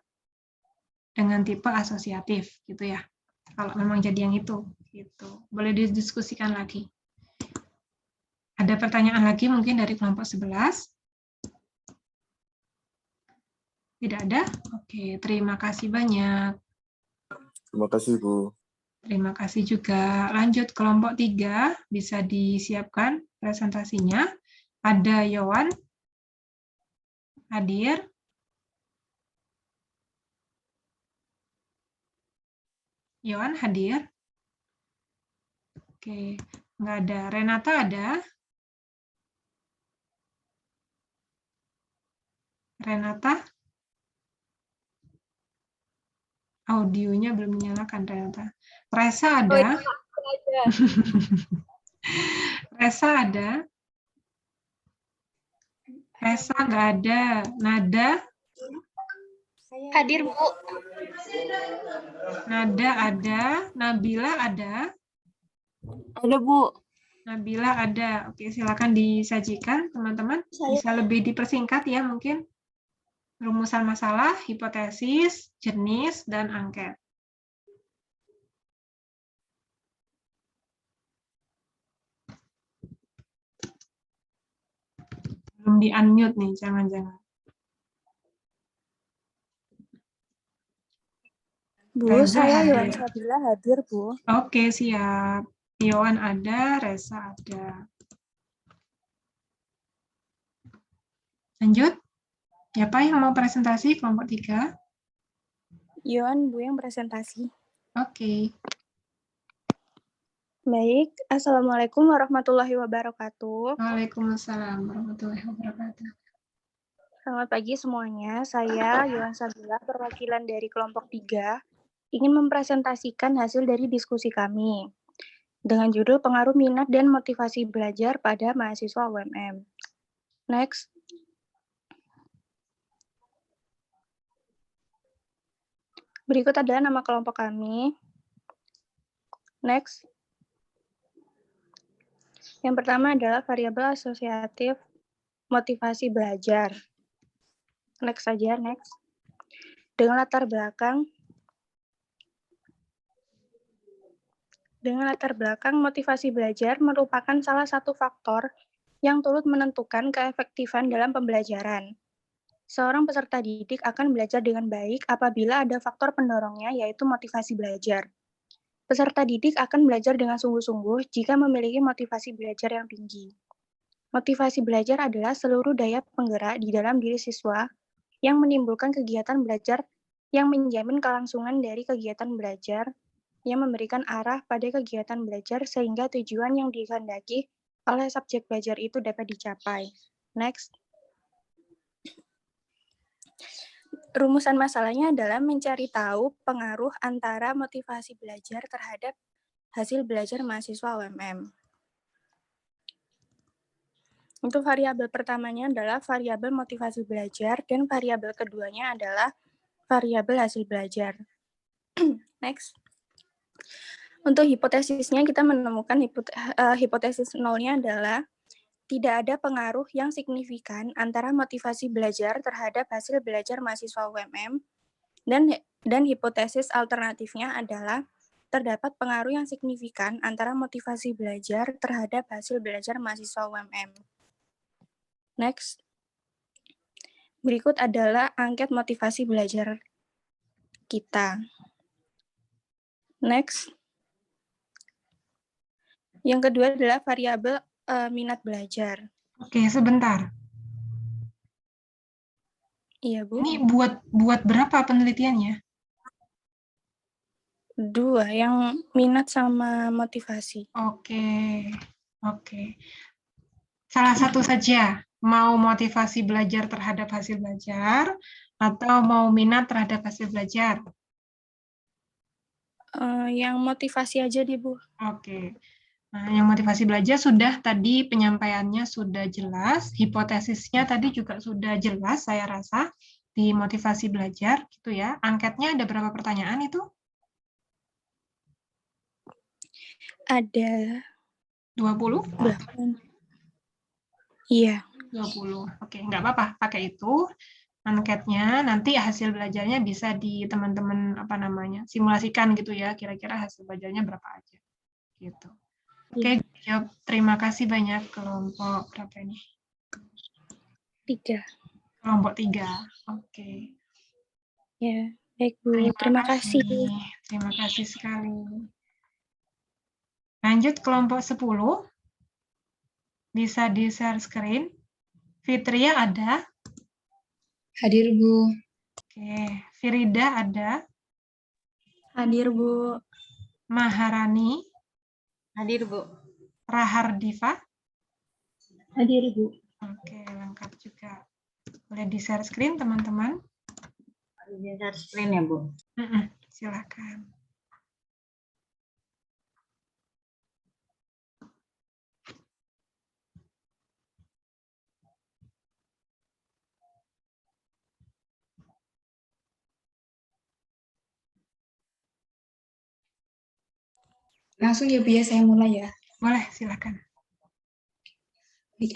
dengan tipe asosiatif, gitu ya. Kalau memang jadi yang itu, gitu. Boleh didiskusikan lagi. Ada pertanyaan lagi mungkin dari kelompok 11? Tidak ada? Oke, terima kasih banyak. Terima kasih, Bu. Terima kasih juga. Lanjut kelompok 3, bisa disiapkan presentasinya. Ada Yowan hadir. Yowan hadir. Oke, nggak ada. Renata ada. Renata? Audionya belum dinyalakan, Renata. Resa ada. Oh, iya, Resa ada. Resa nggak ada. Nada? Hadir, Bu. Nada ada. Nabila ada. Ada, Bu. Nabila ada. Oke, silakan disajikan, teman-teman. Bisa lebih dipersingkat ya mungkin. Rumusan masalah, hipotesis, jenis, dan angket. Belum di-unmute nih, jangan-jangan. Bu, Reza saya hadir. Yohan Sabila hadir, Bu. Oke, siap. Yohan ada, Reza ada. Lanjut. Siapa yang mau presentasi kelompok 3? Yohan, Bu, yang presentasi. Oke. Baik, Assalamualaikum warahmatullahi wabarakatuh. Waalaikumsalam warahmatullahi wabarakatuh. Selamat pagi semuanya, saya Yohan Sabila, perwakilan dari kelompok 3, ingin mempresentasikan hasil dari diskusi kami dengan judul pengaruh minat dan motivasi belajar pada mahasiswa UMM. Next. Berikut adalah nama kelompok kami. Next. Yang pertama adalah variabel asosiatif motivasi belajar. Next saja, next. Dengan latar belakang motivasi belajar merupakan salah satu faktor yang turut menentukan keefektifan dalam pembelajaran. Seorang peserta didik akan belajar dengan baik apabila ada faktor pendorongnya, yaitu motivasi belajar. Peserta didik akan belajar dengan sungguh-sungguh jika memiliki motivasi belajar yang tinggi. Motivasi belajar adalah seluruh daya penggerak di dalam diri siswa yang menimbulkan kegiatan belajar yang menjamin kelangsungan dari kegiatan belajar, yang memberikan arah pada kegiatan belajar sehingga tujuan yang dikehendaki oleh subjek belajar itu dapat dicapai. Next. Rumusan masalahnya adalah mencari tahu pengaruh antara motivasi belajar terhadap hasil belajar mahasiswa UMM. Untuk variabel pertamanya adalah variabel motivasi belajar dan variabel keduanya adalah variabel hasil belajar. Next. Untuk hipotesisnya kita menemukan hipotesis nolnya adalah tidak ada pengaruh yang signifikan antara motivasi belajar terhadap hasil belajar mahasiswa UMM, dan hipotesis alternatifnya adalah terdapat pengaruh yang signifikan antara motivasi belajar terhadap hasil belajar mahasiswa UMM. Next. Berikut adalah angket motivasi belajar kita. Next. Yang kedua adalah variabel minat belajar. Oke, sebentar. Iya, Bu. Ini buat berapa penelitiannya? 2, yang minat sama motivasi. Oke. Salah satu saja, mau motivasi belajar terhadap hasil belajar, atau mau minat terhadap hasil belajar? Yang motivasi aja deh, Bu. Oke. Nah, yang motivasi belajar sudah tadi penyampaiannya sudah jelas, hipotesisnya tadi juga sudah jelas saya rasa di motivasi belajar gitu ya. Angketnya ada berapa pertanyaan itu? Ada 20? 8. Iya. 20. Oke, nggak apa-apa, pakai itu. Angketnya nanti hasil belajarnya bisa di teman-teman simulasikan gitu ya, kira-kira hasil belajarnya berapa aja gitu. Oke, jawab. Terima kasih banyak kelompok berapa ini? 3. Kelompok 3. Oke. Ya, baik Bu. Terima kasih. Terima kasih sekali. Lanjut kelompok 10. Bisa di-share screen. Fitria ada? Hadir, Bu. Oke. Firida ada? Hadir, Bu. Maharani? Hadir, Bu. Rahardiva? Hadir, Bu. Oke, lengkap juga. Boleh di-share screen, teman-teman? Di-share screen ya, Bu? Silakan. Langsung ya, Bu, ya, saya mulai ya. Boleh, silakan.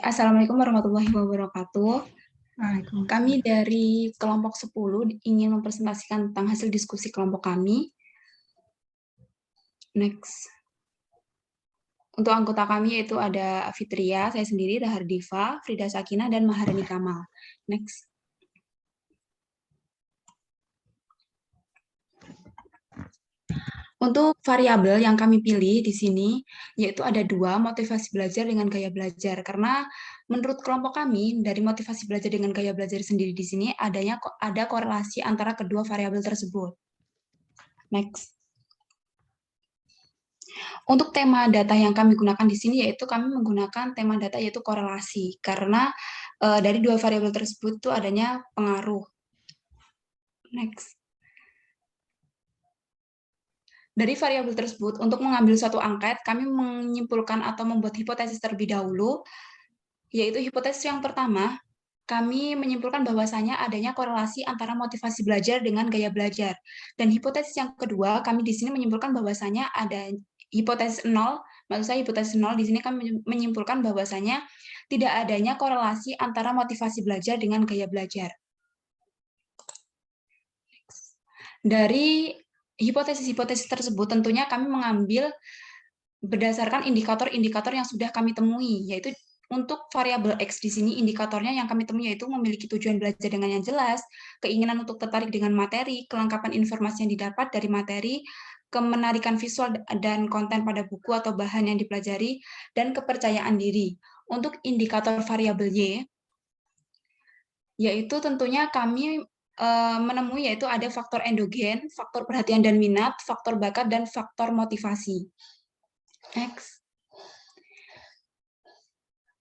Assalamualaikum warahmatullahi wabarakatuh. Kami dari kelompok 10 ingin mempresentasikan tentang hasil diskusi kelompok kami. Next. Untuk anggota kami yaitu ada Fitria, saya sendiri, Rahardiva, Frida Sakinah, dan Maharani Kamal. Next. Untuk variabel yang kami pilih di sini, yaitu ada 2, motivasi belajar dengan gaya belajar. Karena menurut kelompok kami, dari motivasi belajar dengan gaya belajar sendiri di sini, ada korelasi antara kedua variabel tersebut. Next. Untuk tema data yang kami gunakan di sini yaitu kami menggunakan tema data yaitu korelasi karena dari dua variabel tersebut itu adanya pengaruh. Next. Dari variabel tersebut untuk mengambil suatu angket kami menyimpulkan atau membuat hipotesis terlebih dahulu, yaitu hipotesis yang pertama kami menyimpulkan bahwasanya adanya korelasi antara motivasi belajar dengan gaya belajar. Dan hipotesis yang kedua kami di sini menyimpulkan bahwasanya ada hipotesis nol, maksud saya hipotesis nol, di sini kami menyimpulkan bahwasanya tidak adanya korelasi antara motivasi belajar dengan gaya belajar. Dari hipotesis-hipotesis tersebut tentunya kami mengambil berdasarkan indikator-indikator yang sudah kami temui, yaitu untuk variabel X di sini indikatornya yang kami temui yaitu memiliki tujuan belajar dengan yang jelas, keinginan untuk tertarik dengan materi, kelengkapan informasi yang didapat dari materi, kemenarikan visual dan konten pada buku atau bahan yang dipelajari, dan kepercayaan diri. Untuk indikator variabel Y, yaitu tentunya kami menemui yaitu ada faktor endogen, faktor perhatian dan minat, faktor bakat, dan faktor motivasi. Next.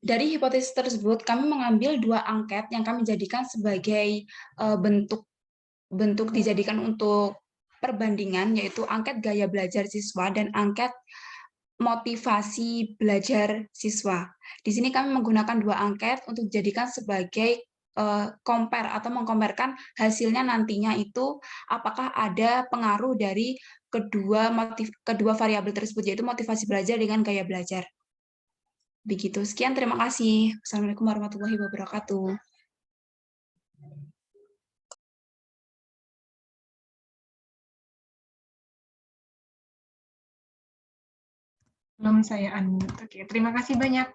Dari hipotesis tersebut, kami mengambil dua angket yang kami jadikan sebagai bentuk dijadikan untuk perbandingan, yaitu angket gaya belajar siswa dan angket motivasi belajar siswa. Di sini kami menggunakan dua angket untuk dijadikan sebagai compare atau mengkomparkan hasilnya nantinya itu apakah ada pengaruh dari kedua variabel tersebut, yaitu motivasi belajar dengan gaya belajar. Begitu. Sekian, terima kasih. Assalamualaikum warahmatullahi wabarakatuh. Belum saya unmute. Oke, terima kasih banyak.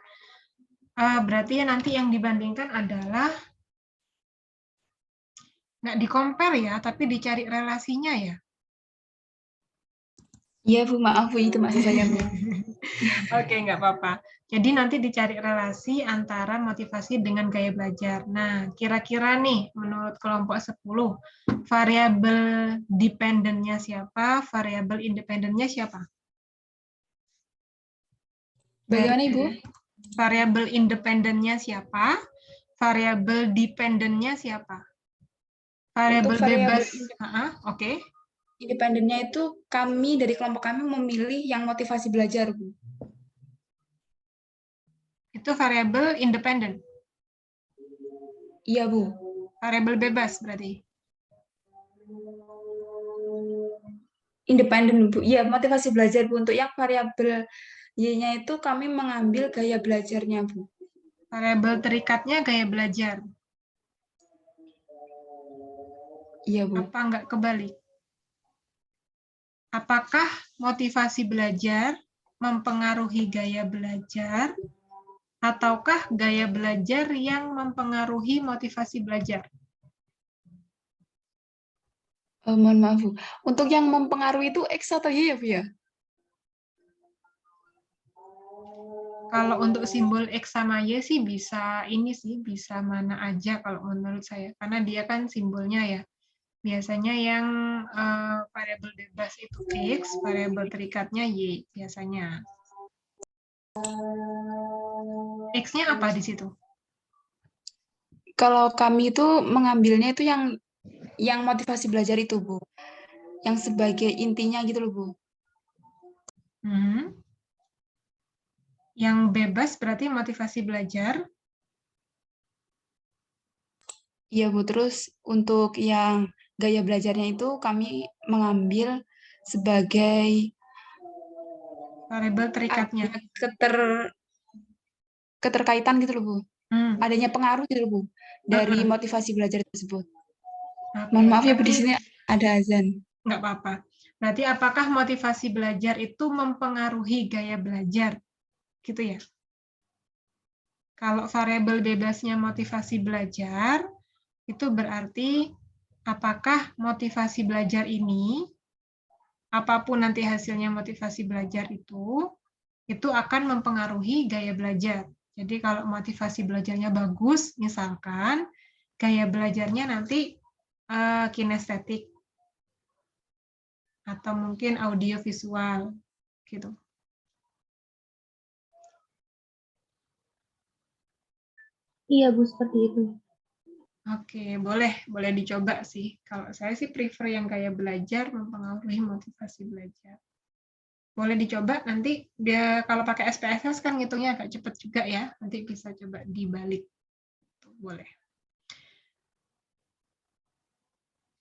Berarti ya nanti yang dibandingkan adalah nggak di-compare ya, tapi dicari relasinya ya. Iya, Bu, maaf Bu, itu maksud saya, Bu. Oke, nggak apa-apa. Jadi nanti dicari relasi antara motivasi dengan gaya belajar. Nah, kira-kira nih, menurut kelompok 10, variabel dependennya siapa, variabel independennya siapa? Bagaimana, Ibu? Variabel independennya siapa, variabel dependennya siapa? Variabel bebas. Oke. Independennya itu kami dari kelompok kami memilih yang motivasi belajar, Bu. Itu variabel independen. Iya, Bu. Variabel bebas berarti. Independen, Bu. Iya, motivasi belajar, Bu. Untuk yang variabel Y-nya itu kami mengambil gaya belajarnya, Bu. Variabel terikatnya gaya belajar. Iya, Bu. Apa enggak kebalik? Apakah motivasi belajar mempengaruhi gaya belajar, ataukah gaya belajar yang mempengaruhi motivasi belajar? Mohon maaf, Bu. Untuk yang mempengaruhi itu X atau Y ya, Bu, ya? Kalau untuk simbol X sama Y sih bisa ini sih, bisa mana aja kalau menurut saya. Karena dia kan simbolnya ya. Biasanya yang variabel bebas itu X, variabel terikatnya Y biasanya. X-nya apa di situ? Kalau kami itu mengambilnya itu yang motivasi belajar itu, Bu. Yang sebagai intinya gitu loh, Bu. Yang bebas berarti motivasi belajar. Iya, Bu. Terus untuk yang gaya belajarnya itu kami mengambil sebagai variabel terikatnya. Keterkaitan gitu loh, Bu. Adanya pengaruh gitu loh, Bu, dari motivasi belajar tersebut. Mohon maaf ya, Bu, di sini ada azan. Nggak apa-apa. Berarti apakah motivasi belajar itu mempengaruhi gaya belajar? Gitu ya. Kalau variabel bebasnya motivasi belajar, itu berarti apakah motivasi belajar ini, apapun nanti hasilnya motivasi belajar itu akan mempengaruhi gaya belajar. Jadi kalau motivasi belajarnya bagus, misalkan, gaya belajarnya nanti kinestetik, atau mungkin audio visual, gitu. Iya, Bu, seperti itu. Oke, boleh dicoba sih. Kalau saya sih prefer yang gaya belajar mempengaruhi motivasi belajar. Boleh dicoba nanti dia kalau pakai SPSS kan ngitungnya agak cepet juga ya. Nanti bisa coba dibalik. Boleh.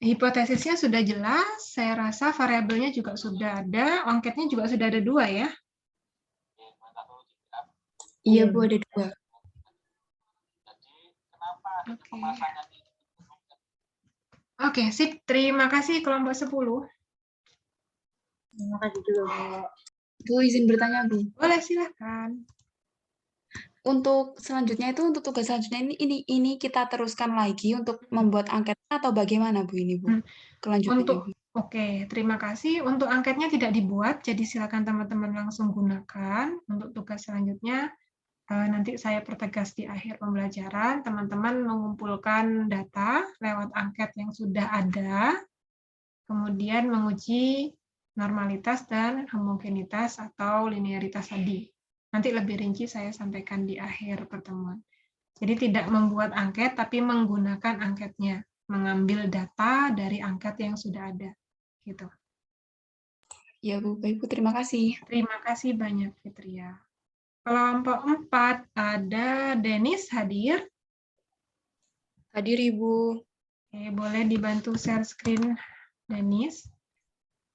Hipotesisnya sudah jelas, saya rasa variabelnya juga sudah ada, angketnya juga sudah ada 2 ya. Iya, Bu, ada 2. Oke. Oke, sip. Terima kasih kelompok 10. Terima kasih juga, Bu. Bu, izin bertanya, Bu. Boleh, silakan. Untuk selanjutnya itu, untuk tugas selanjutnya ini kita teruskan lagi untuk membuat angketnya atau bagaimana, Bu, ini, Bu? Kelanjutannya, Bu. Oke, terima kasih. Untuk angketnya tidak dibuat, jadi silakan teman-teman langsung gunakan. Untuk tugas selanjutnya, nanti saya pertegas di akhir pembelajaran, teman-teman mengumpulkan data lewat angket yang sudah ada, kemudian menguji normalitas dan homogenitas atau linearitas tadi. Nanti lebih rinci saya sampaikan di akhir pertemuan. Jadi tidak membuat angket, tapi menggunakan angketnya, mengambil data dari angket yang sudah ada. Gitu. Ya, Bu. Baik, Bu. Terima kasih. Terima kasih banyak, Fitria. Kelompok 4 ada Denis hadir. Hadir, Ibu. Oke, boleh dibantu share screen, Denis.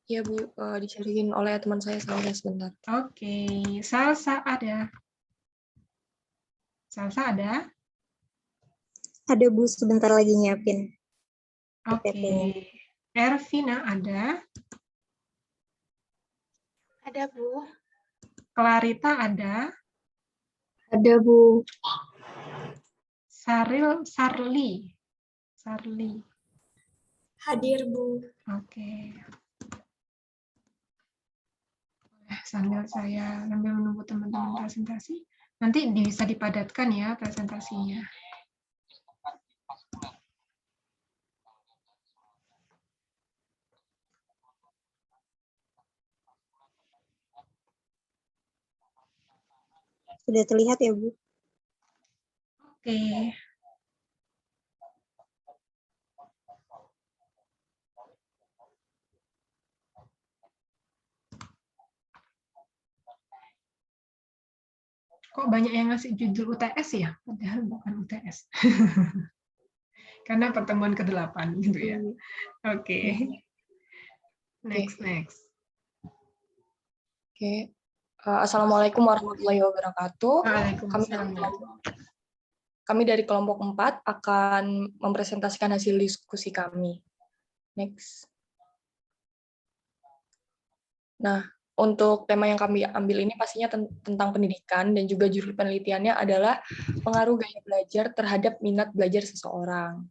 Ya, Bu, di-sharing oleh teman saya sebentar. Oke, Salsa ada. Salsa ada? Ada, Bu, sebentar lagi nyiapin. Oke. Ervina ada? Ada, Bu. Clarita ada? Ada, Bu. Sarli. Hadir, Bu. Oke. Sambil menunggu teman-teman presentasi, nanti bisa dipadatkan ya presentasinya. Sudah terlihat ya, Bu? Oke. Kok banyak yang ngasih judul UTS ya? Padahal bukan UTS. Karena pertemuan ke-8 gitu ya. Oke. Next. Oke. Assalamualaikum warahmatullahi wabarakatuh. Kami dari kelompok 4 akan mempresentasikan hasil diskusi kami. Next. Nah, untuk tema yang kami ambil ini pastinya tentang pendidikan dan juga judul penelitiannya adalah pengaruh gaya belajar terhadap minat belajar seseorang.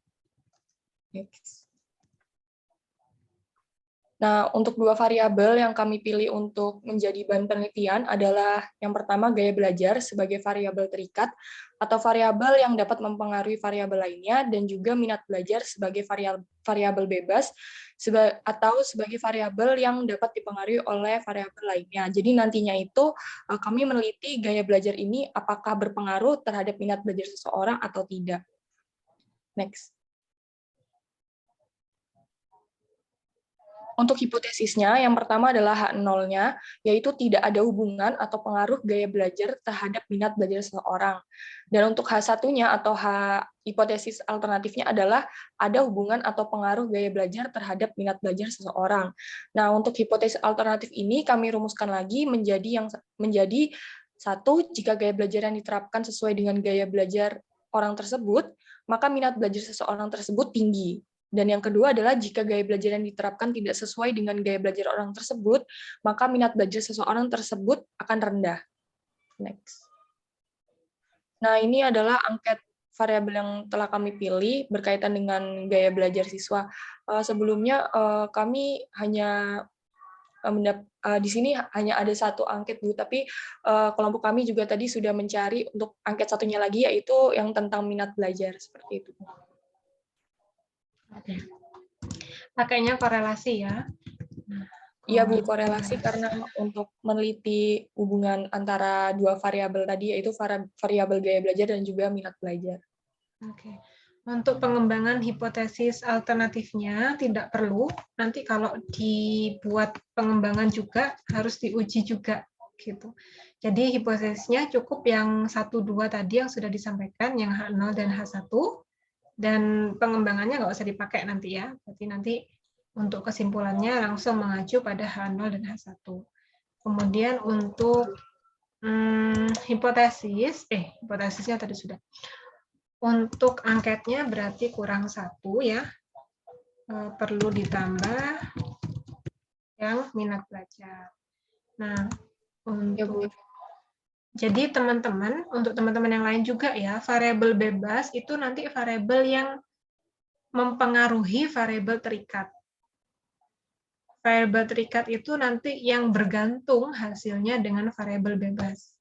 Next. Nah, untuk 2 variabel yang kami pilih untuk menjadi bahan penelitian adalah yang pertama gaya belajar sebagai variabel terikat atau variabel yang dapat mempengaruhi variabel lainnya, dan juga minat belajar sebagai variabel bebas atau sebagai variabel yang dapat dipengaruhi oleh variabel lainnya. Jadi nantinya itu kami meneliti gaya belajar ini apakah berpengaruh terhadap minat belajar seseorang atau tidak. Next. Untuk hipotesisnya, yang pertama adalah H0-nya, yaitu tidak ada hubungan atau pengaruh gaya belajar terhadap minat belajar seseorang. Dan untuk H1-nya atau hipotesis alternatifnya adalah ada hubungan atau pengaruh gaya belajar terhadap minat belajar seseorang. Nah, untuk hipotesis alternatif ini kami rumuskan lagi menjadi 1, jika gaya belajar yang diterapkan sesuai dengan gaya belajar orang tersebut, maka minat belajar seseorang tersebut tinggi. Dan yang kedua adalah jika gaya belajar yang diterapkan tidak sesuai dengan gaya belajar orang tersebut, maka minat belajar seseorang tersebut akan rendah. Next. Nah, ini adalah angket variabel yang telah kami pilih berkaitan dengan gaya belajar siswa. Sebelumnya kami hanya di sini hanya ada 1 angket, Bu, tapi kelompok kami juga tadi sudah mencari untuk angket satunya lagi, yaitu yang tentang minat belajar, seperti itu. Pakainya korelasi ya? Iya, Bu, korelasi karena untuk meneliti hubungan antara 2 variabel tadi, yaitu variabel gaya belajar dan juga minat belajar. Oke. Untuk pengembangan hipotesis alternatifnya tidak perlu. Nanti kalau dibuat pengembangan juga harus diuji juga gitu. Jadi hipotesisnya cukup yang 1-2 tadi yang sudah disampaikan, yang H0 dan H1, dan pengembangannya nggak usah dipakai nanti ya. Berarti nanti untuk kesimpulannya langsung mengacu pada H0 dan H1. Kemudian untuk hipotesisnya tadi sudah. Untuk angketnya berarti kurang 1 ya, perlu ditambah yang minat belajar. Nah, untuk jadi teman-teman, untuk teman-teman yang lain juga ya, variabel bebas itu nanti variabel yang mempengaruhi variabel terikat. Variabel terikat itu nanti yang bergantung hasilnya dengan variabel bebas.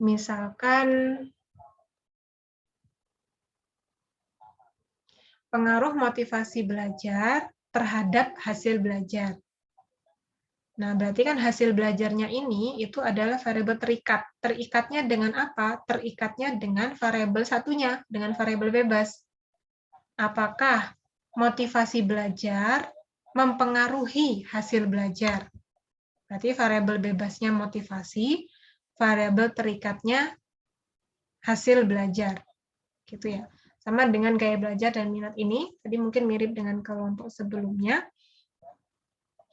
Misalkan pengaruh motivasi belajar terhadap hasil belajar. Nah, berarti kan hasil belajarnya ini itu adalah variabel terikat. Terikatnya dengan apa? Terikatnya dengan variabel satunya, dengan variabel bebas. Apakah motivasi belajar mempengaruhi hasil belajar? Berarti variabel bebasnya motivasi, variabel terikatnya hasil belajar. Gitu ya. Sama dengan gaya belajar dan minat ini, tadi mungkin mirip dengan kelompok sebelumnya.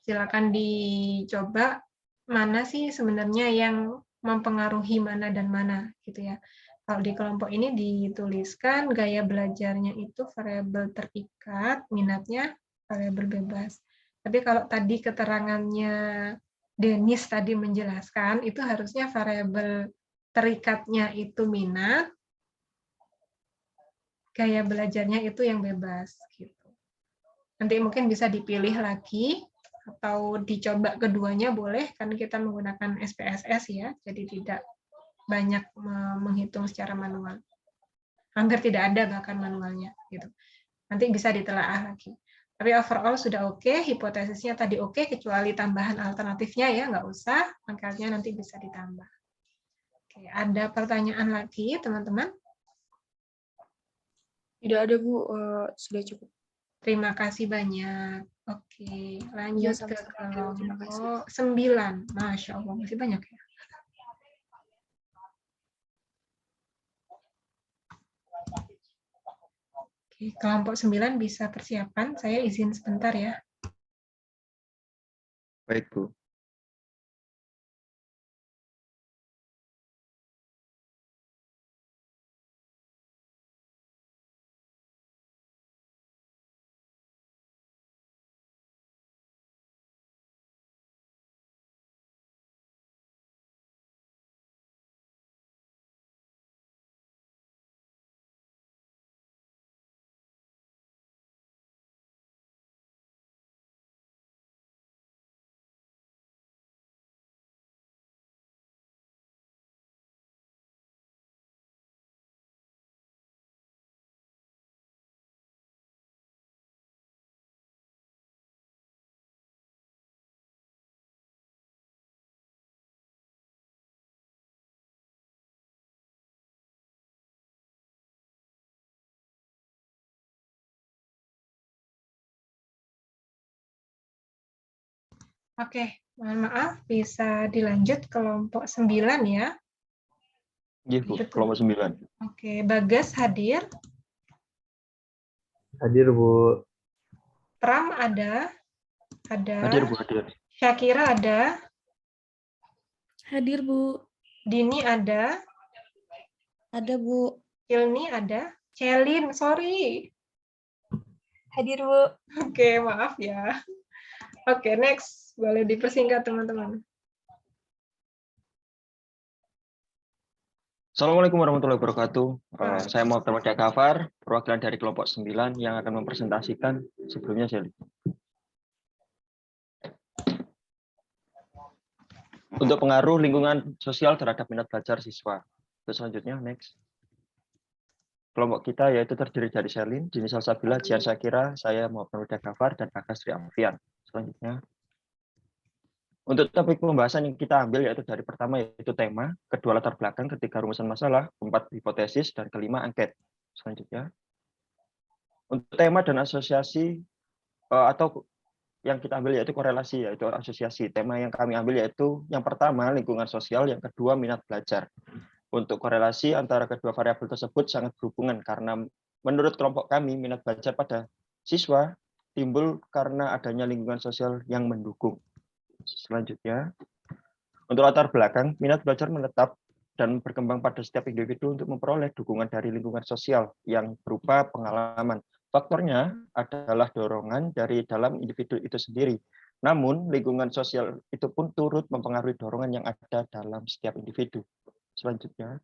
Silakan dicoba mana sih sebenarnya yang mempengaruhi mana dan mana gitu ya. Kalau di kelompok ini dituliskan gaya belajarnya itu variabel terikat, minatnya variabel bebas. Tapi kalau tadi keterangannya Denis tadi menjelaskan, itu harusnya variabel terikatnya itu minat, gaya belajarnya itu yang bebas gitu. Nanti mungkin bisa dipilih lagi atau dicoba keduanya boleh, kan kita menggunakan SPSS ya, jadi tidak banyak menghitung secara manual. Hampir tidak ada bahkan manualnya gitu. Nanti bisa ditelaah lagi. Tapi overall sudah oke, hipotesisnya tadi oke, kecuali tambahan alternatifnya ya, nggak usah, angkanya nanti bisa ditambah. Oke, ada pertanyaan lagi teman-teman? Tidak ada, Bu. Sudah cukup. Terima kasih banyak. Oke, lanjut ke Terima kasih. kelompok 9. Masya Allah, masih banyak ya. Oke, kelompok 9 bisa persiapan. Saya izin sebentar ya. Baik, Bu. Oke, mohon maaf, bisa dilanjut kelompok 9 ya. Iya, Bu. Kelompok 9. Oke, Bagas hadir. Hadir, Bu. Pram ada. Ada. Hadir, Bu. Hadir. Syakira ada. Hadir, Bu. Dini ada. Ada, Bu. Ilni ada. Celin, sorry. Hadir, Bu. Oke, maaf ya. Oke, next. Boleh dipersingkat, teman-teman. Assalamualaikum warahmatullahi wabarakatuh. Saya Muhammad Gafar, perwakilan dari kelompok 9 yang akan mempresentasikan sebelumnya saya. Untuk pengaruh lingkungan sosial terhadap minat belajar siswa. Terus selanjutnya, next. Kelompok kita yaitu terdiri dari Sherlyn, Dini Salsabila, Jian Syakira, saya Muhammad Gafar, dan Bagas Sri Alfian. Selanjutnya. Untuk topik pembahasan yang kita ambil yaitu dari pertama yaitu tema, kedua latar belakang, ketiga rumusan masalah, keempat hipotesis, dan kelima angket. Selanjutnya, untuk tema dan asosiasi atau yang kita ambil yaitu korelasi, yaitu asosiasi. Tema yang kami ambil yaitu yang pertama lingkungan sosial, yang kedua minat belajar. Untuk korelasi antara kedua variabel tersebut sangat berhubungan karena menurut kelompok kami minat belajar pada siswa timbul karena adanya lingkungan sosial yang mendukung. Selanjutnya, untuk latar belakang, minat belajar menetap dan berkembang pada setiap individu untuk memperoleh dukungan dari lingkungan sosial yang berupa pengalaman. Faktornya adalah dorongan dari dalam individu itu sendiri. Namun, lingkungan sosial itu pun turut mempengaruhi dorongan yang ada dalam setiap individu. Selanjutnya,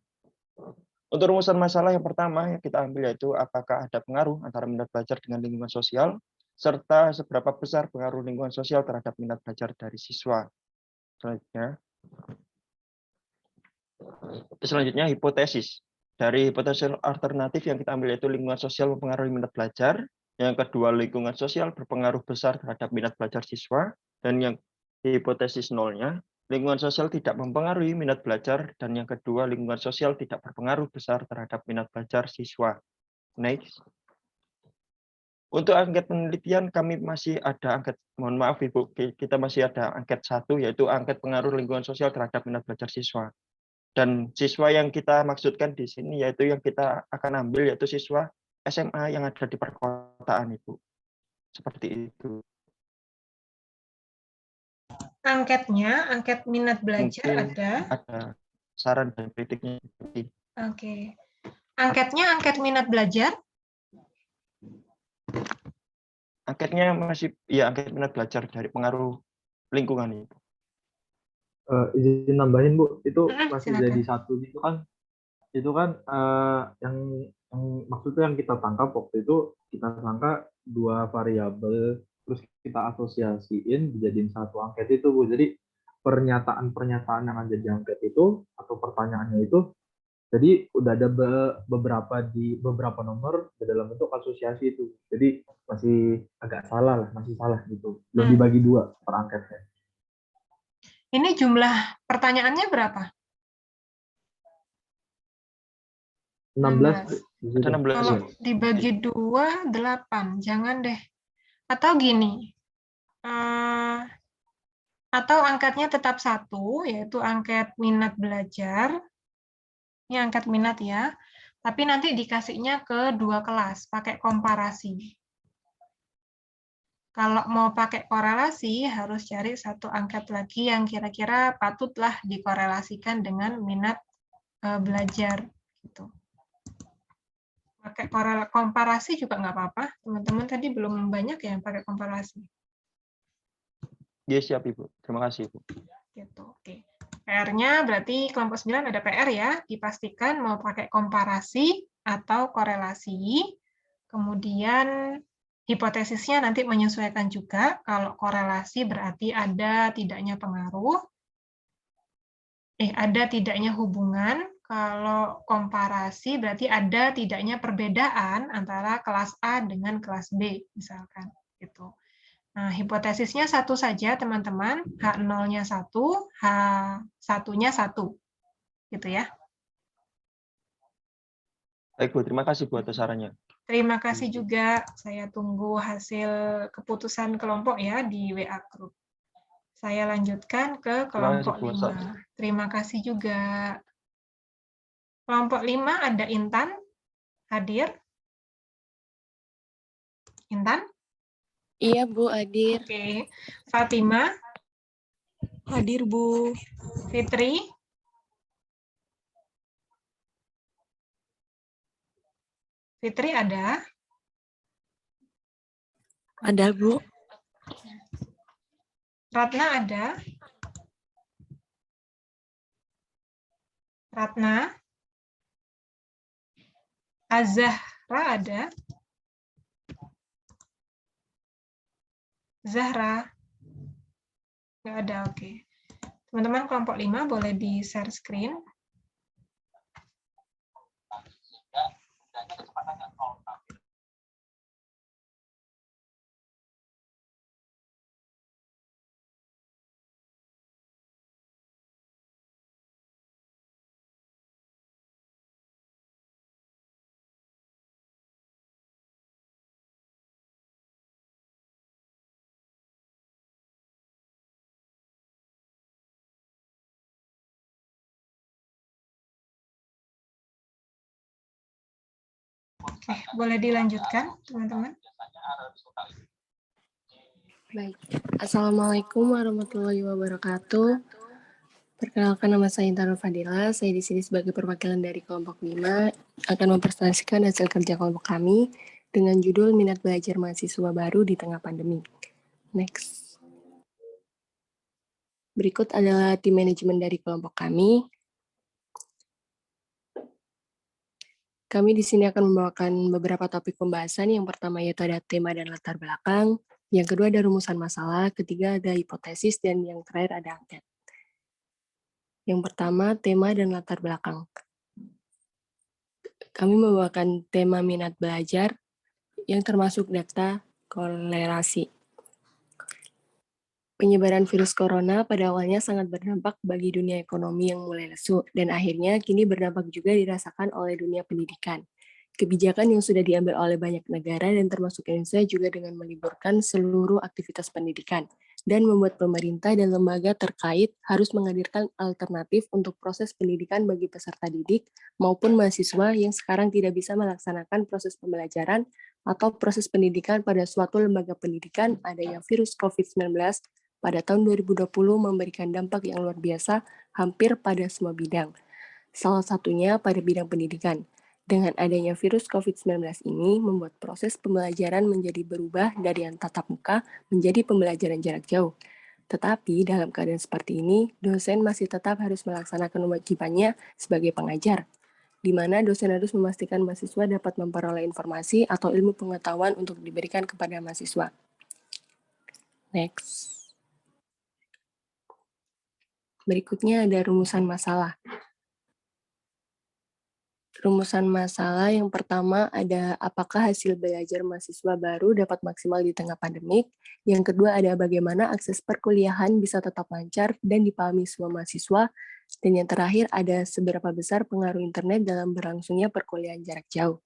untuk rumusan masalah yang pertama yang kita ambil yaitu apakah ada pengaruh antara minat belajar dengan lingkungan sosial, serta seberapa besar pengaruh lingkungan sosial terhadap minat belajar dari siswa. Selanjutnya hipotesis. Dari hipotesis alternatif yang kita ambil yaitu lingkungan sosial mempengaruhi minat belajar, yang kedua lingkungan sosial berpengaruh besar terhadap minat belajar siswa, dan yang hipotesis nolnya, lingkungan sosial tidak mempengaruhi minat belajar, dan yang kedua lingkungan sosial tidak berpengaruh besar terhadap minat belajar siswa. Next. Untuk angket penelitian kami masih ada angket, mohon maaf Ibu, kita masih ada angket 1 yaitu angket pengaruh lingkungan sosial terhadap minat belajar siswa. Dan siswa yang kita maksudkan di sini yaitu yang kita akan ambil yaitu siswa SMA yang ada di perkotaan, Ibu. Seperti itu. Angketnya, angket minat belajar Mungkin ada. ada saran dan kritiknya. Oke. Angketnya angket minat belajar? Angketnya masih ya angket minat belajar dari pengaruh lingkungan itu. Izin nambahin Bu, itu masih silakan. jadi satu itu kan yang maksudnya yang kita tangkap waktu itu kita sangka dua variabel terus kita asosiasiin dijadiin satu angket itu Bu. Jadi pernyataan-pernyataan yang ada di angket itu atau pertanyaannya itu jadi udah ada beberapa nomor dalam bentuk asosiasi itu. Jadi masih agak salah lah, masih salah gitu. Belum dibagi dua per angketnya. Ini jumlah pertanyaannya berapa? 16. Kalau dibagi 2, 8. Jangan deh. Atau gini. Atau angkatnya tetap 1, yaitu angket minat belajar. Ini angket minat ya. Tapi nanti dikasihnya ke 2 kelas, pakai komparasi. Kalau mau pakai korelasi, harus cari satu angket lagi yang kira-kira patutlah dikorelasikan dengan minat belajar. Gitu. Pakai komparasi juga nggak apa-apa. Teman-teman tadi belum banyak yang pakai komparasi. Ya, siap Ibu. Terima kasih Ibu. Gitu, oke. PR-nya berarti kelompok 9 ada PR ya. Dipastikan mau pakai komparasi atau korelasi. Kemudian hipotesisnya nanti menyesuaikan juga, kalau korelasi berarti ada tidaknya pengaruh, ada tidaknya hubungan, kalau komparasi berarti ada tidaknya perbedaan antara kelas A dengan kelas B, misalkan. Gitu. Nah, hipotesisnya satu saja, teman-teman, H0-nya 1, H1-nya 1. Gitu ya. Baik Bu, terima kasih Bu atas sarannya. Terima kasih juga, saya tunggu hasil keputusan kelompok ya di WA Group. Saya lanjutkan ke kelompok 5. Terima kasih juga. Kelompok 5 ada Intan, hadir? Intan? Iya Bu, hadir. Oke. Fatima? Hadir Bu. Fitri? Fitri ada? Ada Bu. Ratna ada? Ratna? Azahra ada? Zahra? Nggak ada, oke. Teman-teman kelompok 5 boleh di-share screen. Oke, boleh dilanjutkan, teman-teman. Baik. Assalamualaikum warahmatullahi wabarakatuh. Perkenalkan, nama saya Intan Fadila. Saya di sini sebagai perwakilan dari kelompok 5 akan mempresentasikan hasil kerja kelompok kami dengan judul Minat Belajar Mahasiswa Baru di Tengah Pandemi. Next. Berikut adalah tim manajemen dari kelompok kami. Kami di sini akan membawakan beberapa topik pembahasan. Yang pertama yaitu ada tema dan latar belakang. Yang kedua ada rumusan masalah. Ketiga ada hipotesis. Dan yang terakhir ada angket. Yang pertama, tema dan latar belakang. Kami membawakan tema minat belajar yang termasuk data kolerasi. Penyebaran virus corona pada awalnya sangat berdampak bagi dunia ekonomi yang mulai lesu, dan akhirnya kini berdampak juga dirasakan oleh dunia pendidikan. Kebijakan yang sudah diambil oleh banyak negara dan termasuk Indonesia juga dengan meliburkan seluruh aktivitas pendidikan dan membuat pemerintah dan lembaga terkait harus menghadirkan alternatif untuk proses pendidikan bagi peserta didik maupun mahasiswa yang sekarang tidak bisa melaksanakan proses pembelajaran atau proses pendidikan pada suatu lembaga pendidikan. Adanya virus COVID-19 pada tahun 2020 memberikan dampak yang luar biasa hampir pada semua bidang. Salah satunya pada bidang pendidikan. Dengan adanya virus COVID-19 ini membuat proses pembelajaran menjadi berubah dari yang tatap muka menjadi pembelajaran jarak jauh. Tetapi dalam keadaan seperti ini, dosen masih tetap harus melaksanakan kewajibannya sebagai pengajar, di mana dosen harus memastikan mahasiswa dapat memperoleh informasi atau ilmu pengetahuan untuk diberikan kepada mahasiswa. Next. Berikutnya ada rumusan masalah. Rumusan masalah yang pertama ada apakah hasil belajar mahasiswa baru dapat maksimal di tengah pandemik. Yang kedua ada bagaimana akses perkuliahan bisa tetap lancar dan dipahami semua mahasiswa. Dan yang terakhir ada seberapa besar pengaruh internet dalam berlangsungnya perkuliahan jarak jauh.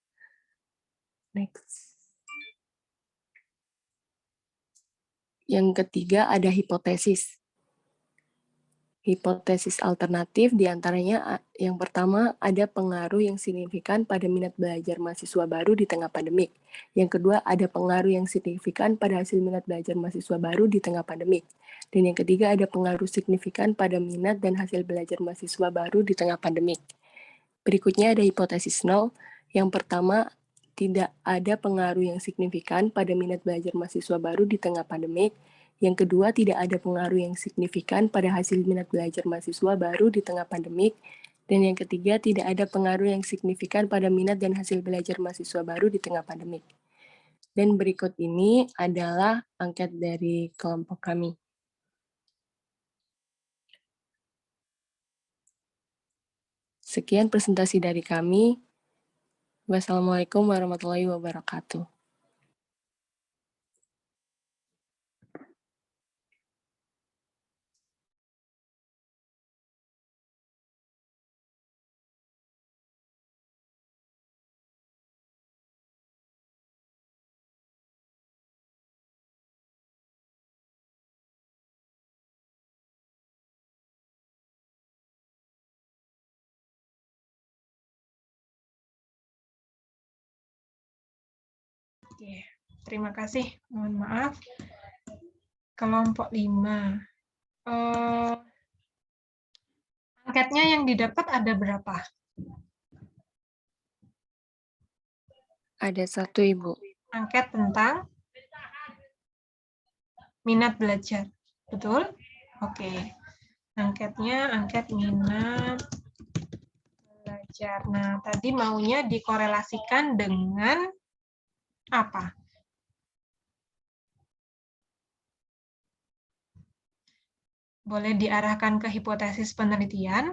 Next. Yang ketiga ada hipotesis. Hipotesis alternatif diantaranya yang pertama ada pengaruh yang signifikan pada minat belajar mahasiswa baru di tengah pandemik. Yang kedua ada pengaruh yang signifikan pada hasil minat belajar mahasiswa baru di tengah pandemik. Dan yang ketiga ada pengaruh signifikan pada minat dan hasil belajar mahasiswa baru di tengah pandemik. Berikutnya ada hipotesis nol. Yang pertama tidak ada pengaruh yang signifikan pada minat belajar mahasiswa baru di tengah pandemik. Yang kedua, tidak ada pengaruh yang signifikan pada hasil minat belajar mahasiswa baru di tengah pandemik. Dan yang ketiga, tidak ada pengaruh yang signifikan pada minat dan hasil belajar mahasiswa baru di tengah pandemik. Dan berikut ini adalah angket dari kelompok kami. Sekian presentasi dari kami. Wassalamualaikum warahmatullahi wabarakatuh. Oke, terima kasih. Mohon maaf. Kelompok 5. Angketnya yang didapat ada berapa? Ada 1, Ibu. Angket tentang minat belajar. Betul? Oke. Angketnya angket minat belajar. Nah, tadi maunya dikorelasikan dengan apa? Boleh diarahkan ke hipotesis penelitian.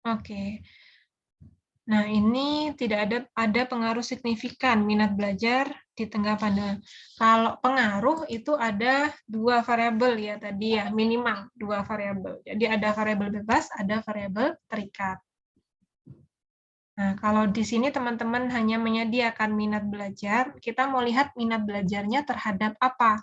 Oke. Nah, ini tidak ada pengaruh signifikan minat belajar di tengah pandemi. Kalau pengaruh itu ada 2 variabel ya tadi ya, minimal 2 variabel. Jadi ada variabel bebas, ada variabel terikat. Nah, kalau di sini teman-teman hanya menyediakan minat belajar, kita mau lihat minat belajarnya terhadap apa?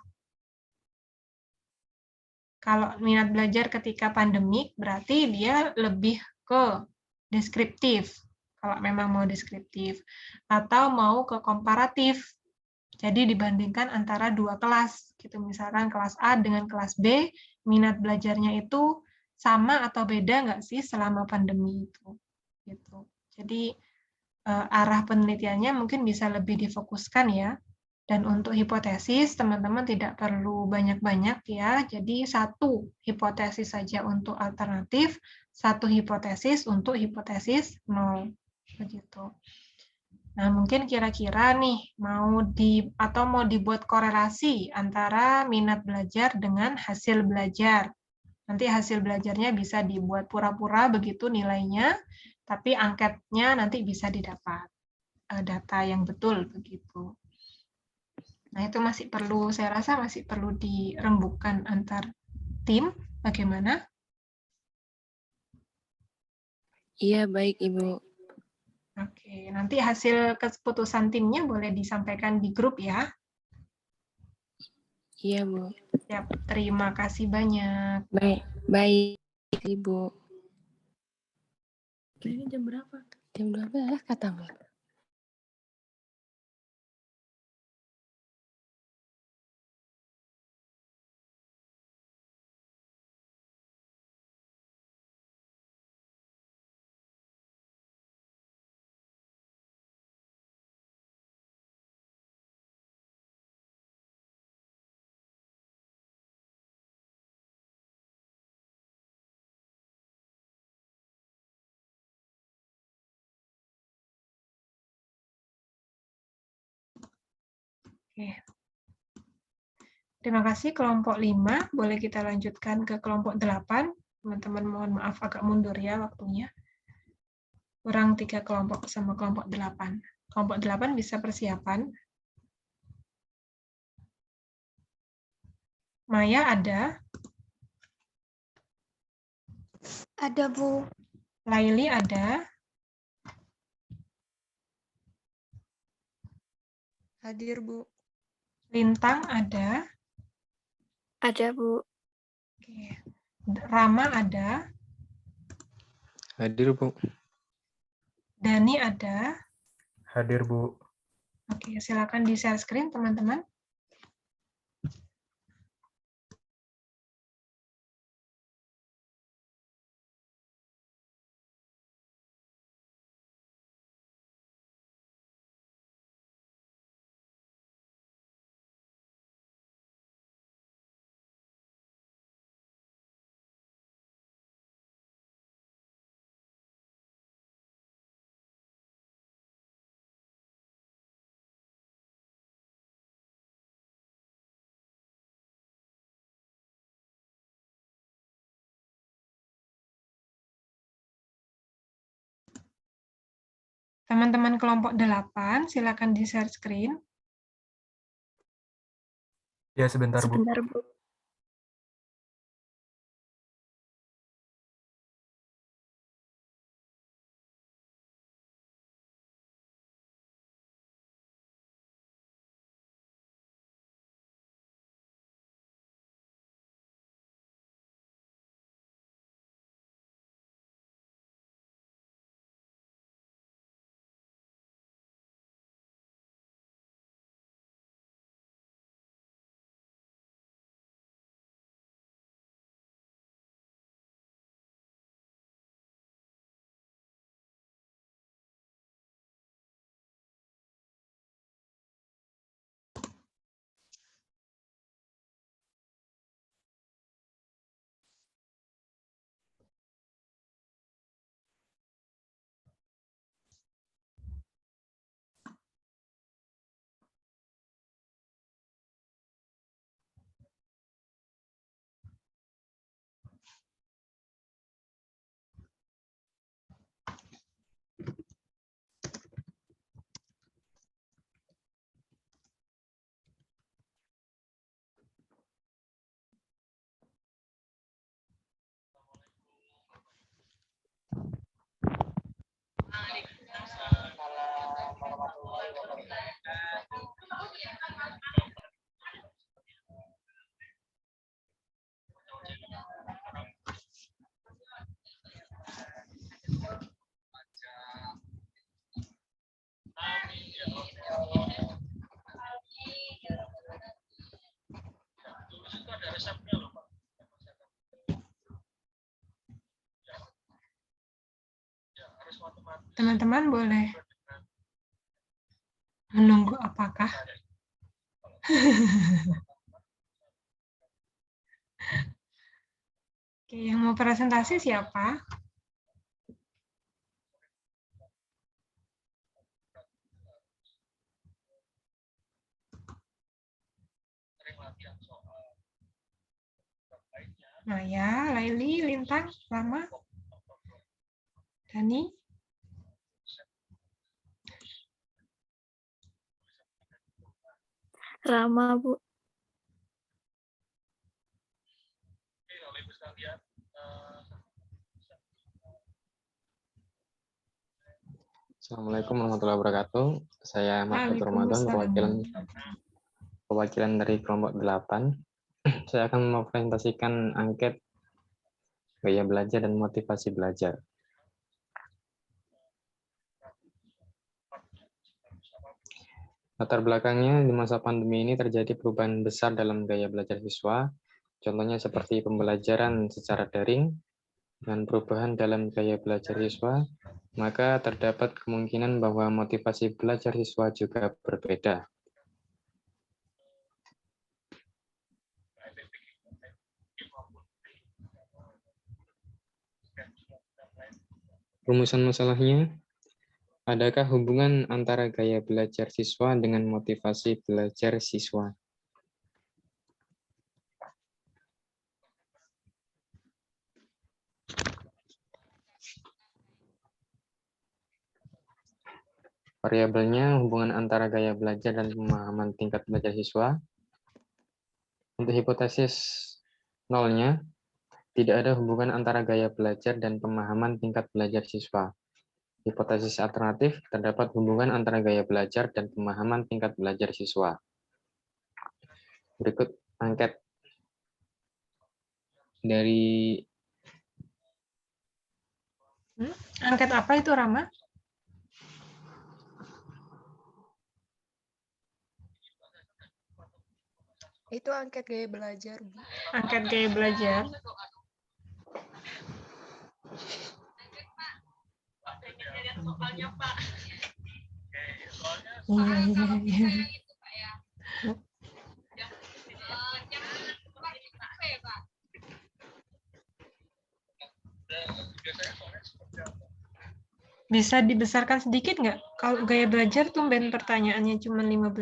Kalau minat belajar ketika pandemik, berarti dia lebih ke deskriptif, kalau memang mau deskriptif, atau mau ke komparatif. Jadi dibandingkan antara dua kelas, gitu. Misalkan kelas A dengan kelas B, minat belajarnya itu sama atau beda nggak sih selama pandemi itu. Gitu. Jadi arah penelitiannya mungkin bisa lebih difokuskan ya. Dan untuk hipotesis, teman-teman tidak perlu banyak-banyak ya. Jadi satu hipotesis saja untuk alternatif, satu hipotesis untuk hipotesis nol. Begitu. Nah, mungkin kira-kira nih mau dibuat korelasi antara minat belajar dengan hasil belajar. Nanti hasil belajarnya bisa dibuat pura-pura begitu nilainya, tapi angketnya nanti bisa didapat data yang betul begitu. Nah, itu masih perlu, saya rasa masih perlu dirembukan antar tim. Bagaimana? Iya, baik Ibu. Oke, nanti hasil keputusan timnya boleh disampaikan di grup ya. Iya, Bu. Siap, terima kasih banyak. Baik Ibu. Ini jam berapa? Jam 12 kata Mbak. Oke. Terima kasih kelompok 5. Boleh kita lanjutkan ke kelompok 8. Teman-teman mohon maaf agak mundur ya waktunya. Kurang 3 kelompok sama kelompok 8. Kelompok 8 bisa persiapan. Maya ada? Ada, Bu. Laili ada? Hadir, Bu. Lintang ada? Ada, Bu. Oke. Rama ada? Hadir, Bu. Dani ada? Hadir, Bu. Oke, silakan di share screen, teman-teman. Teman-teman kelompok 8, silakan di share screen. Ya, sebentar, Bu. Sebentar, Bu. Teman-teman boleh menunggu apakah? Oke, yang mau presentasi siapa? Maya, Laili, Lintang, Rama, Dani. Rama, Bu. Assalamualaikum warahmatullahi wabarakatuh. Saya Mahfud Ramadan, Waalaikumsalam. perwakilan dari kelompok 8. Saya akan mempresentasikan angket gaya belajar dan motivasi belajar. Latar belakangnya, di masa pandemi ini terjadi perubahan besar dalam gaya belajar siswa, contohnya seperti pembelajaran secara daring, dan perubahan dalam gaya belajar siswa, maka terdapat kemungkinan bahwa motivasi belajar siswa juga berbeda. Rumusan masalahnya, adakah hubungan antara gaya belajar siswa dengan motivasi belajar siswa? Variabelnya hubungan antara gaya belajar dan pemahaman tingkat belajar siswa. Untuk hipotesis nolnya, tidak ada hubungan antara gaya belajar dan pemahaman tingkat belajar siswa. Hipotesis alternatif, terdapat hubungan antara gaya belajar dan pemahaman tingkat belajar siswa. Berikut angket dari... Angket apa itu, Rama? Itu angket gaya belajar, Bu. Angket gaya belajar. Iya. Bisa dibesarkan sedikit nggak? Kalau gaya belajar tumben pertanyaannya cuma 15.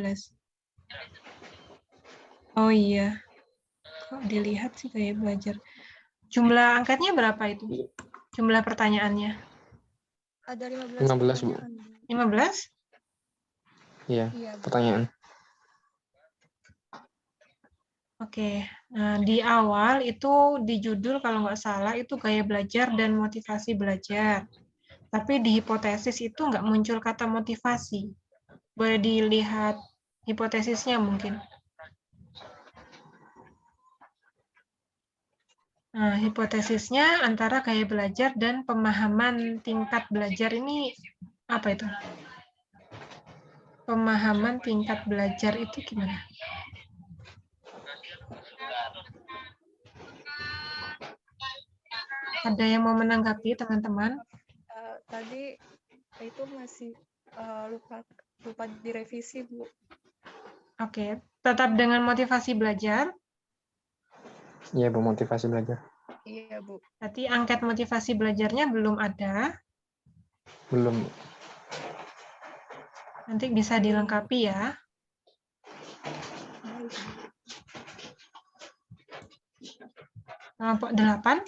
Oh iya. Kok dilihat sih gaya belajar. Jumlah angkatnya berapa itu? Jumlah pertanyaannya? Ada 15, 15 Bu. pertanyaan. 15? Iya, Iya, Bu. pertanyaan. Oke, nah di awal itu di judul kalau nggak salah itu gaya belajar dan motivasi belajar. Tapi di hipotesis itu nggak muncul kata motivasi. Boleh dilihat hipotesisnya mungkin. Nah, hipotesisnya antara gaya belajar dan pemahaman tingkat belajar ini apa itu? Pemahaman tingkat belajar itu gimana? Ada yang mau menanggapi, teman-teman? Tadi itu masih lupa direvisi, Bu. Oke, tetap dengan motivasi belajar. Iya, Bu, motivasi belajar. Iya, Bu. Berarti angket motivasi belajarnya belum ada. Belum. Nanti bisa dilengkapi ya. Kelompok 8.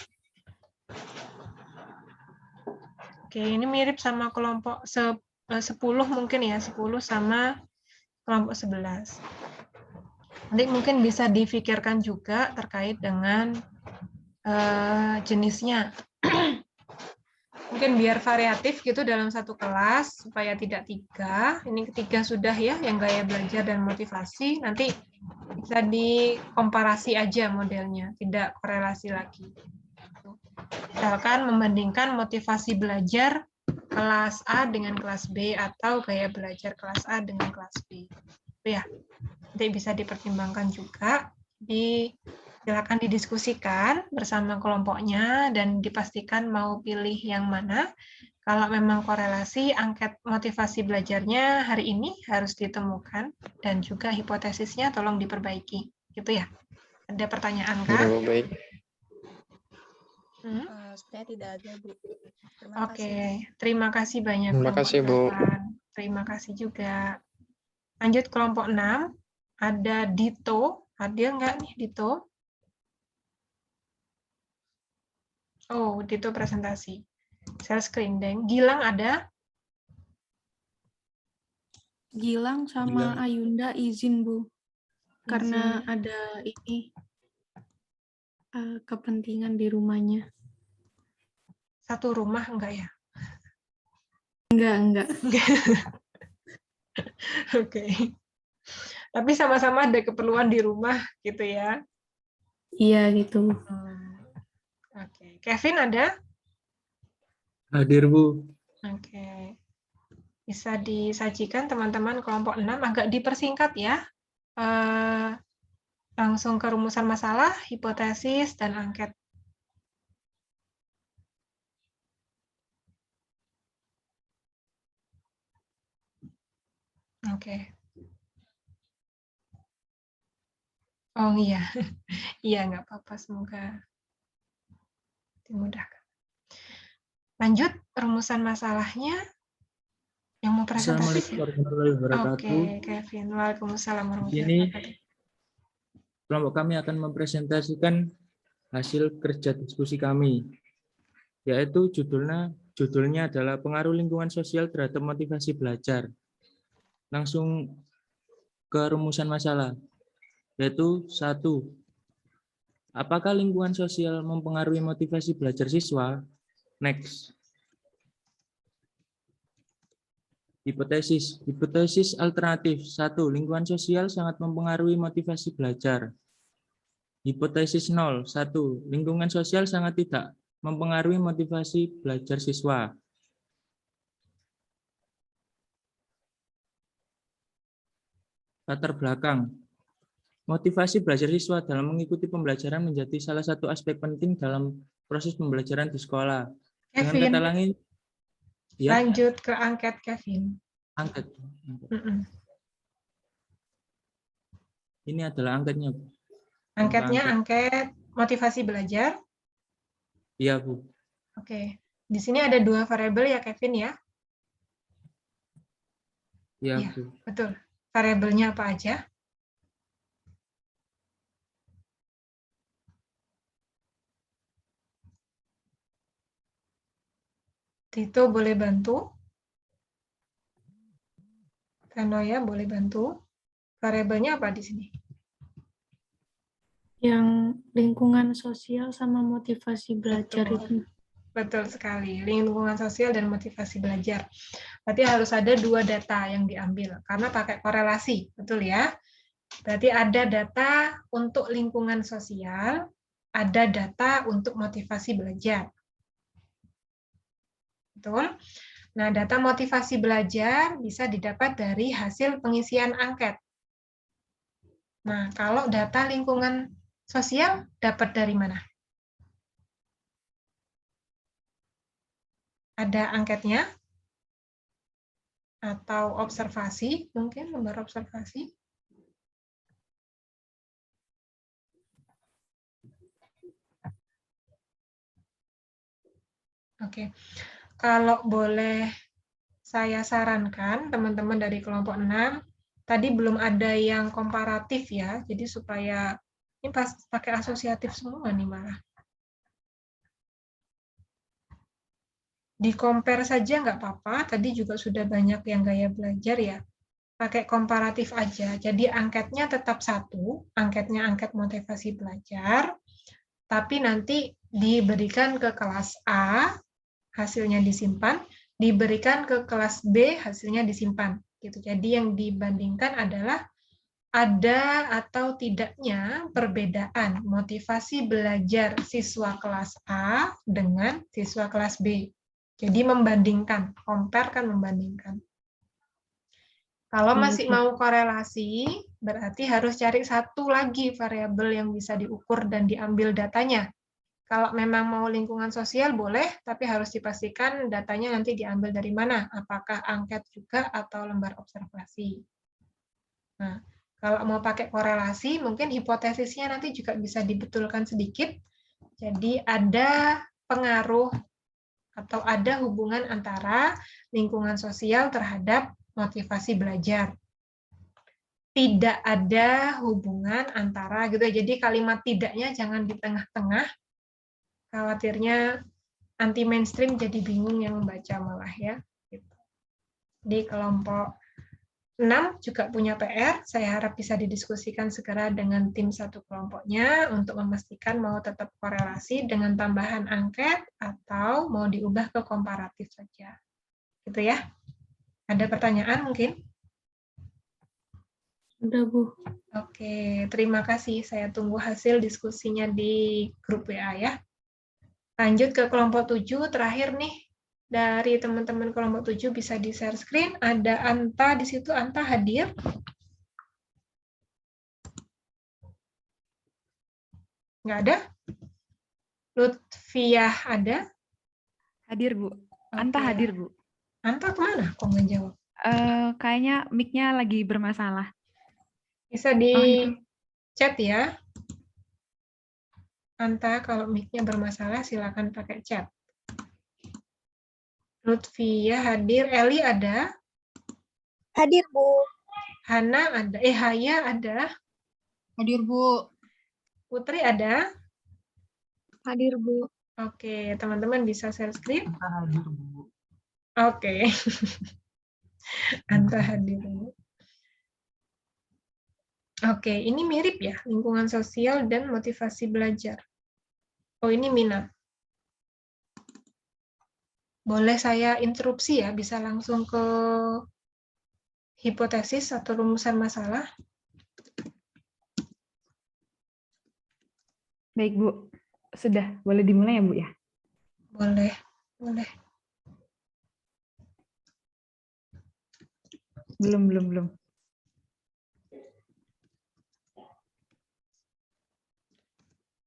Oke, ini mirip sama kelompok 10 mungkin ya, 10 sama kelompok 11. Nanti mungkin bisa difikirkan juga terkait dengan jenisnya. Mungkin biar variatif gitu dalam satu kelas, supaya tidak 3. Ini ketiga sudah ya, yang gaya belajar dan motivasi. Nanti bisa dikomparasi aja modelnya, tidak korelasi lagi. Misalkan membandingkan motivasi belajar kelas A dengan kelas B atau gaya belajar kelas A dengan kelas B. Ya, nanti bisa dipertimbangkan juga. Silakan didiskusikan bersama kelompoknya dan dipastikan mau pilih yang mana. Kalau memang korelasi, angket motivasi belajarnya hari ini harus ditemukan dan juga hipotesisnya tolong diperbaiki. Gitu ya. Ada pertanyaan kah? Ya, Bu, baik. Sebenarnya tidak ada, Bu. Terima Oke, kasih. terima kasih banyak Terima kelompok kasih, Bu. 8. Terima kasih juga. Lanjut kelompok 6. Ada Dito. Hadir nggak nih Dito? Oh, Dito presentasi. Share screen, Deng. Gilang ada? Gilang sama Gilang. Ayunda izin, Bu. Karena Izin. ada ini kepentingan di rumahnya. Satu rumah enggak ya? Enggak. Oke. Tapi sama-sama ada keperluan di rumah gitu ya. Iya, gitu. Oke. Kevin ada? Hadir, Bu. Oke. Bisa disajikan teman-teman kelompok 6, agak dipersingkat ya. Langsung ke rumusan masalah, hipotesis, dan angket. Oke. Oh iya, iya nggak apa-apa, semoga dimudahkan. Lanjut, rumusan masalahnya. Yang mau presentasi? Assalamualaikum warahmatullahi wabarakatuh. Oke, Kevin. Waalaikumsalam Di warahmatullahi sini wabarakatuh. kelompok kami akan mempresentasikan hasil kerja diskusi kami, yaitu judulnya adalah pengaruh lingkungan sosial terhadap motivasi belajar. Langsung ke rumusan masalah, yaitu 1. Apakah lingkungan sosial mempengaruhi motivasi belajar siswa? Next. Hipotesis alternatif. 1. Lingkungan sosial sangat mempengaruhi motivasi belajar. Hipotesis 0. 1. Lingkungan sosial sangat tidak mempengaruhi motivasi belajar siswa. Latar belakang. Motivasi belajar siswa dalam mengikuti pembelajaran menjadi salah satu aspek penting dalam proses pembelajaran di sekolah. Dengan Kevin, kata lain, ya, lanjut ke angket Kevin. angket. Ini adalah angketnya, Bu. Angketnya Angket. angket motivasi belajar. Iya, Bu. Oke. Di sini ada 2 variabel ya, Kevin ya? Iya, Iya, Bu. betul. Variabelnya apa aja? Tito boleh bantu? Kanoya boleh bantu? Variabelnya apa di sini? Yang lingkungan sosial sama motivasi belajar itu. Betul sekali, lingkungan sosial dan motivasi belajar. Berarti harus ada 2 data yang diambil, karena pakai korelasi, betul ya? Berarti ada data untuk lingkungan sosial, ada data untuk motivasi belajar. Betul? Nah, data motivasi belajar bisa didapat dari hasil pengisian angket. Nah, kalau data lingkungan sosial dapat dari mana? Ada angketnya? Atau observasi, mungkin lembar observasi? Oke. Kalau boleh saya sarankan, teman-teman dari kelompok 6, tadi belum ada yang komparatif ya, jadi supaya, ini pas pakai asosiatif semua nih malah. Di-compare saja nggak apa-apa, tadi juga sudah banyak yang gaya belajar ya. Pakai komparatif aja, jadi angketnya tetap 1, angketnya angket motivasi belajar, tapi nanti diberikan ke kelas A, hasilnya disimpan, diberikan ke kelas B, hasilnya disimpan. Gitu. Jadi yang dibandingkan adalah ada atau tidaknya perbedaan motivasi belajar siswa kelas A dengan siswa kelas B. Jadi membandingkan, compare kan membandingkan. Kalau masih mau korelasi, berarti harus cari satu lagi variabel yang bisa diukur dan diambil datanya. Kalau memang mau lingkungan sosial boleh, tapi harus dipastikan datanya nanti diambil dari mana, apakah angket juga atau lembar observasi. Nah, kalau mau pakai korelasi, mungkin hipotesisnya nanti juga bisa dibetulkan sedikit. Jadi ada pengaruh atau ada hubungan antara lingkungan sosial terhadap motivasi belajar. Tidak ada hubungan antara gitu. Jadi kalimat tidaknya jangan di tengah-tengah. Khawatirnya anti mainstream jadi bingung yang membaca malah ya. Di kelompok 6 juga punya PR. Saya harap bisa didiskusikan segera dengan tim satu kelompoknya untuk memastikan mau tetap korelasi dengan tambahan angket atau mau diubah ke komparatif saja. Gitu ya. Ada pertanyaan mungkin? Udah, Bu. Oke, terima kasih. Saya tunggu hasil diskusinya di grup WA ya. Lanjut ke kelompok 7, terakhir nih. Dari teman-teman kelompok 7 bisa di-share screen. Ada Anta di situ. Anta hadir? Nggak ada? Lutfiah ada? Hadir, Bu. Anta Oke. hadir, Bu. Anta kemana? Kok nggak jawab? Kayaknya mic-nya lagi bermasalah. Bisa di chat ya. Anta, kalau mic-nya bermasalah, silakan pakai chat. Lutfiah hadir. Eli ada? Hadir, Bu. Hana ada? Haya ada? Hadir, Bu. Putri ada? Hadir, Bu. Oke, teman-teman bisa share screen? Hadir, Bu. Oke. Anta hadir. Oke, ini mirip ya, lingkungan sosial dan motivasi belajar. Oh, ini minat. Boleh saya interupsi ya, bisa langsung ke hipotesis atau rumusan masalah. Baik, Bu. Sudah, boleh dimulai ya, Bu ya? Boleh, boleh. Belum.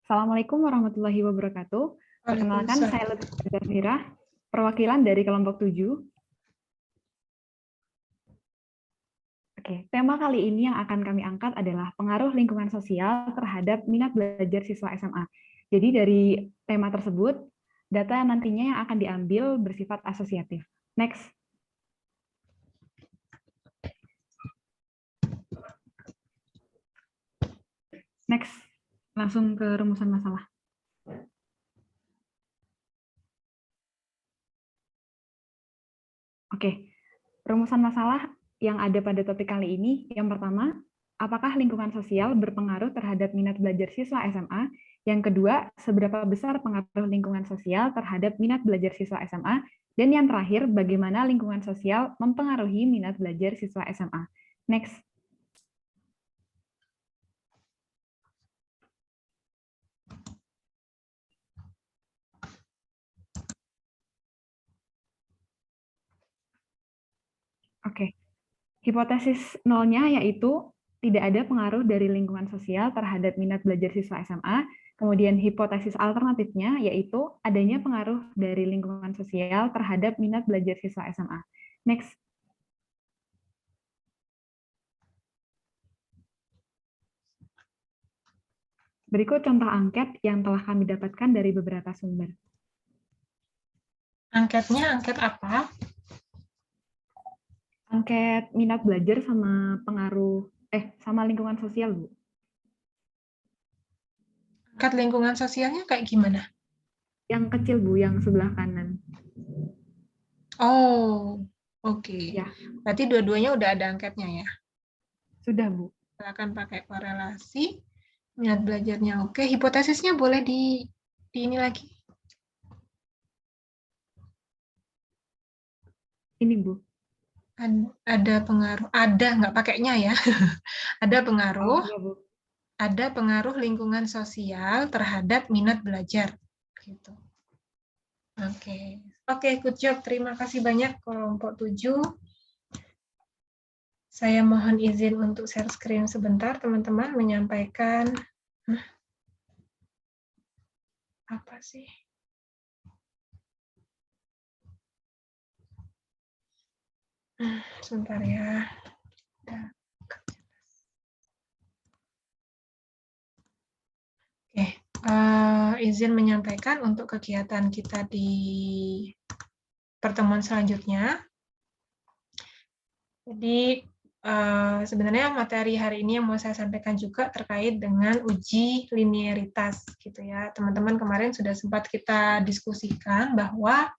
Assalamualaikum warahmatullahi wabarakatuh. Perkenalkan, saya Lutfiah Zafira, perwakilan dari kelompok 7. Oke, tema kali ini yang akan kami angkat adalah pengaruh lingkungan sosial terhadap minat belajar siswa SMA. Jadi dari tema tersebut, data nantinya yang akan diambil bersifat asosiatif. Next. Next. Langsung ke rumusan masalah. Oke, rumusan masalah yang ada pada topik kali ini, yang pertama, apakah lingkungan sosial berpengaruh terhadap minat belajar siswa SMA? Yang kedua, seberapa besar pengaruh lingkungan sosial terhadap minat belajar siswa SMA? Dan yang terakhir, bagaimana lingkungan sosial mempengaruhi minat belajar siswa SMA? Next. Oke, hipotesis nolnya yaitu tidak ada pengaruh dari lingkungan sosial terhadap minat belajar siswa SMA. Kemudian hipotesis alternatifnya yaitu adanya pengaruh dari lingkungan sosial terhadap minat belajar siswa SMA. Next. Berikut contoh angket yang telah kami dapatkan dari beberapa sumber. Angketnya angket apa? Angket minat belajar sama pengaruh sama lingkungan sosial, Bu. Angket lingkungan sosialnya kayak gimana? Yang kecil, Bu, yang sebelah kanan. Oh, oke. Ya. Berarti dua-duanya udah ada angketnya ya? Sudah, Bu. Silakan pakai korelasi. Minat belajarnya oke. Hipotesisnya boleh di ini lagi. Ini, Bu. Ada pengaruh, ada nggak pakainya ya. Ada pengaruh, Oh, iya, Bu. ada pengaruh lingkungan sosial terhadap minat belajar. Gitu. Oke, good job. Terima kasih banyak kelompok 7. Saya mohon izin untuk share screen sebentar, teman-teman, menyampaikan Apa sih? Sebentar ya. Oke, izin menyampaikan untuk kegiatan kita di pertemuan selanjutnya. Jadi sebenarnya materi hari ini yang mau saya sampaikan juga terkait dengan uji linearitas, gitu ya. Teman-teman kemarin sudah sempat kita diskusikan bahwa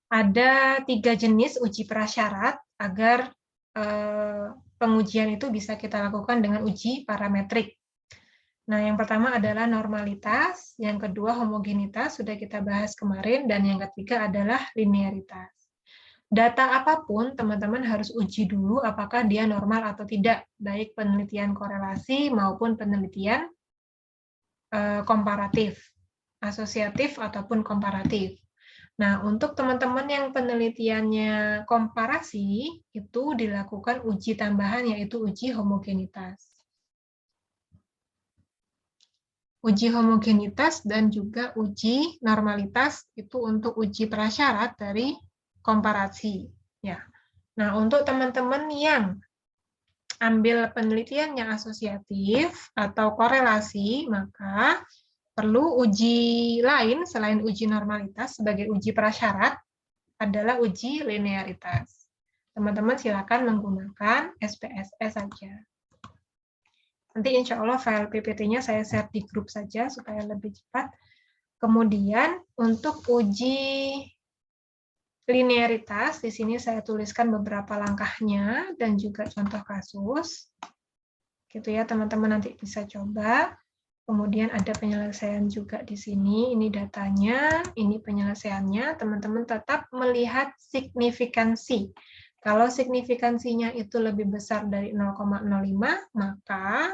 ada 3 jenis uji prasyarat agar pengujian itu bisa kita lakukan dengan uji parametrik. Nah, yang pertama adalah normalitas, yang kedua homogenitas, sudah kita bahas kemarin, dan yang ketiga adalah linearitas. Data apapun, teman-teman harus uji dulu apakah dia normal atau tidak, baik penelitian korelasi maupun penelitian komparatif, asosiatif ataupun komparatif. Nah, untuk teman-teman yang penelitiannya komparasi, itu dilakukan uji tambahan, yaitu uji homogenitas. Uji homogenitas dan juga uji normalitas itu untuk uji prasyarat dari komparasi. Ya. Nah, untuk teman-teman yang ambil penelitian yang asosiatif atau korelasi, maka perlu uji lain selain uji normalitas sebagai uji prasyarat adalah uji linearitas. Teman-teman silakan menggunakan SPSS saja. Nanti insya Allah file PPT-nya saya share di grup saja supaya lebih cepat. Kemudian untuk uji linearitas, di sini saya tuliskan beberapa langkahnya dan juga contoh kasus. Gitu ya, teman-teman nanti bisa coba. Kemudian ada penyelesaian juga di sini, ini datanya, ini penyelesaiannya. Teman-teman tetap melihat signifikansi. Kalau signifikansinya itu lebih besar dari 0,05, maka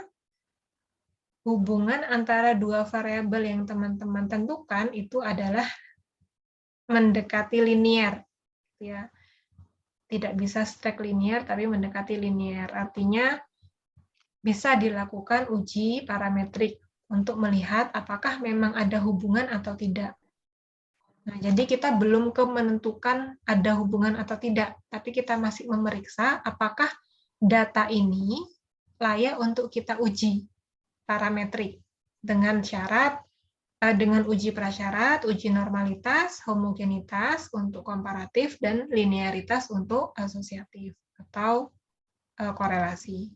hubungan antara dua variabel yang teman-teman tentukan itu adalah mendekati linear. Ya. Tidak bisa straight linear, tapi mendekati linear. Artinya bisa dilakukan uji parametrik untuk melihat apakah memang ada hubungan atau tidak. Nah, jadi kita belum menentukan ada hubungan atau tidak, tapi kita masih memeriksa apakah data ini layak untuk kita uji parametrik dengan syarat, dengan uji prasyarat, uji normalitas, homogenitas untuk komparatif, dan linearitas untuk asosiatif atau korelasi,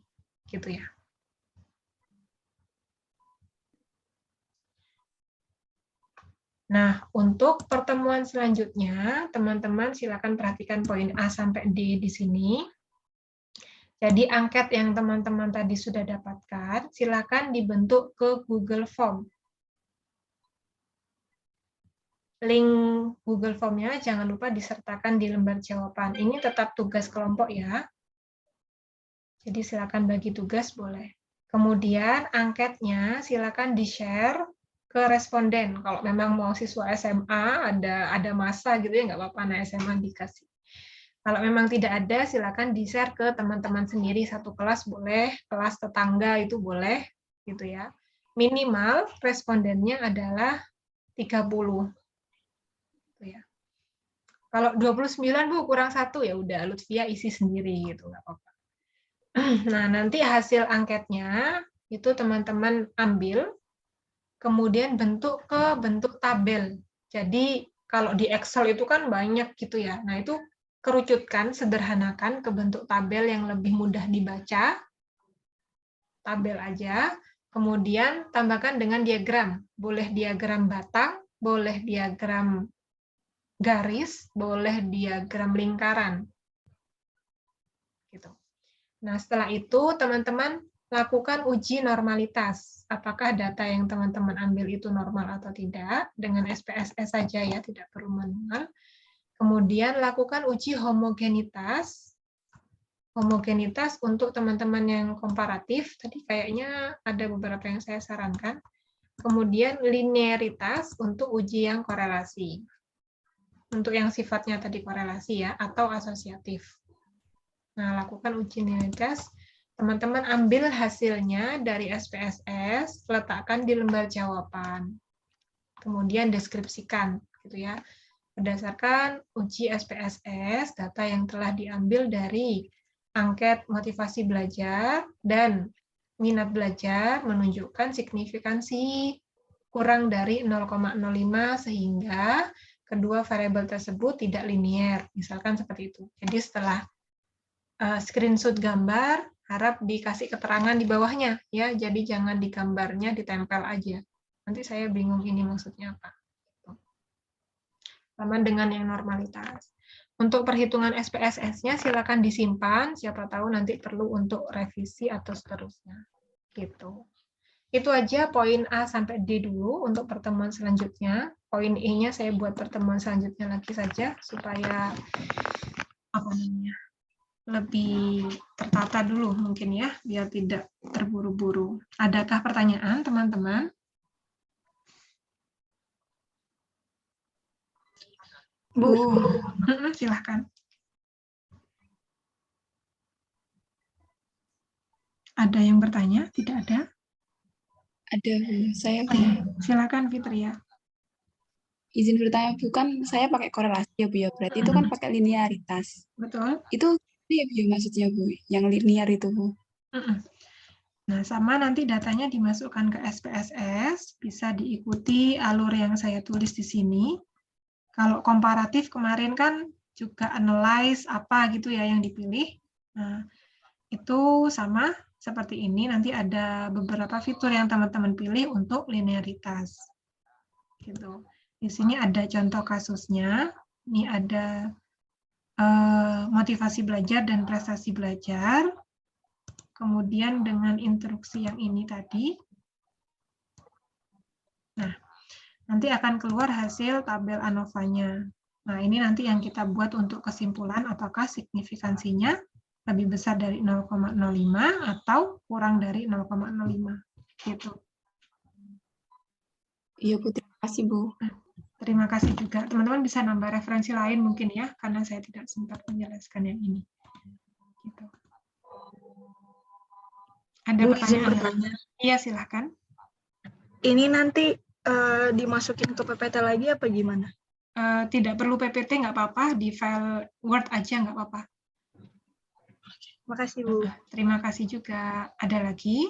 gitu ya. Nah, untuk pertemuan selanjutnya, teman-teman silakan perhatikan poin A sampai D di sini. Jadi angket yang teman-teman tadi sudah dapatkan, silakan dibentuk ke Google Form. Link Google Form-nya jangan lupa disertakan di lembar jawaban. Ini tetap tugas kelompok ya. Jadi silakan bagi tugas boleh. Kemudian angketnya silakan di-share ke responden. Kalau memang mau siswa SMA ada masa gitu ya, nggak apa-apa, anak SMA dikasih. Kalau memang tidak ada, silakan di-share ke teman-teman sendiri, satu kelas boleh, kelas tetangga itu boleh, gitu ya. Minimal respondennya adalah 30. Gitu ya. Kalau 29 Bu kurang 1 ya udah Lutfia isi sendiri gitu, nggak apa-apa. Nah, nanti hasil angketnya itu teman-teman ambil, kemudian bentuk tabel. Jadi kalau di Excel itu kan banyak gitu ya. Nah, itu kerucutkan, sederhanakan ke bentuk tabel yang lebih mudah dibaca. Tabel aja. Kemudian tambahkan dengan diagram. Boleh diagram batang, boleh diagram garis, boleh diagram lingkaran. Gitu. Nah, setelah itu teman-teman lakukan uji normalitas. Apakah data yang teman-teman ambil itu normal atau tidak, dengan SPSS saja ya, tidak perlu manual. Kemudian lakukan uji homogenitas. Homogenitas untuk teman-teman yang komparatif, tadi kayaknya ada beberapa yang saya sarankan. Kemudian linearitas untuk uji yang korelasi. Untuk yang sifatnya tadi korelasi ya, atau asosiatif. Nah, lakukan uji linearitas. Teman-teman ambil hasilnya dari SPSS, letakkan di lembar jawaban. kemudian deskripsikan, gitu ya. Berdasarkan uji SPSS, data yang telah diambil dari angket motivasi belajar dan minat belajar menunjukkan signifikansi kurang dari 0,05 sehingga kedua variabel tersebut tidak linier, misalkan seperti itu. Jadi setelah screenshot gambar, harap dikasih keterangan di bawahnya, ya. Jadi jangan di gambarnya ditempel aja. Nanti saya bingung ini maksudnya apa. Sama dengan yang normalitas. Untuk perhitungan SPSS-nya silakan disimpan, siapa tahu nanti perlu untuk revisi atau seterusnya. Gitu. Itu aja poin A sampai D dulu untuk pertemuan selanjutnya. Poin E-nya saya buat pertemuan selanjutnya lagi saja supaya apa namanya? Lebih tertata dulu mungkin ya, biar tidak terburu-buru. Adakah pertanyaan, teman-teman? Bu, silahkan. Ada yang bertanya? Tidak ada? Ada, Bu. Saya Oh, ya. Silakan, Fitria. izin bertanya, Bu, kan saya pakai korelasi ya, Bu, ya. Berarti itu kan pakai linearitas. Betul. Itu ya, Bu, maksudnya, Bu, yang linear itu, Bu. Nah, sama nanti datanya dimasukkan ke SPSS, bisa diikuti alur yang saya tulis di sini. Kalau komparatif kemarin kan juga analyze apa gitu ya yang dipilih. Nah, itu sama seperti ini, nanti ada beberapa fitur yang teman-teman pilih untuk linearitas. Gitu. Di sini ada contoh kasusnya, ini ada motivasi belajar dan prestasi belajar, kemudian dengan instruksi yang ini tadi. Nah, nanti akan keluar hasil tabel ANOVA-nya. Nah, ini nanti yang kita buat untuk kesimpulan apakah signifikansinya lebih besar dari 0,05 atau kurang dari 0,05. Gitu. Iya, Bu. Terima kasih, Bu. Terima kasih juga. Teman-teman bisa nambah referensi lain mungkin ya, karena saya tidak sempat menjelaskan yang ini. Gitu. Ada Bu, pertanyaan? izin bertanya. Iya, silahkan. Ini nanti dimasukin ke PPT lagi apa gimana? Tidak perlu PPT, nggak apa-apa. Di file Word aja nggak apa-apa. Makasih, Bu. Terima kasih juga. Ada lagi?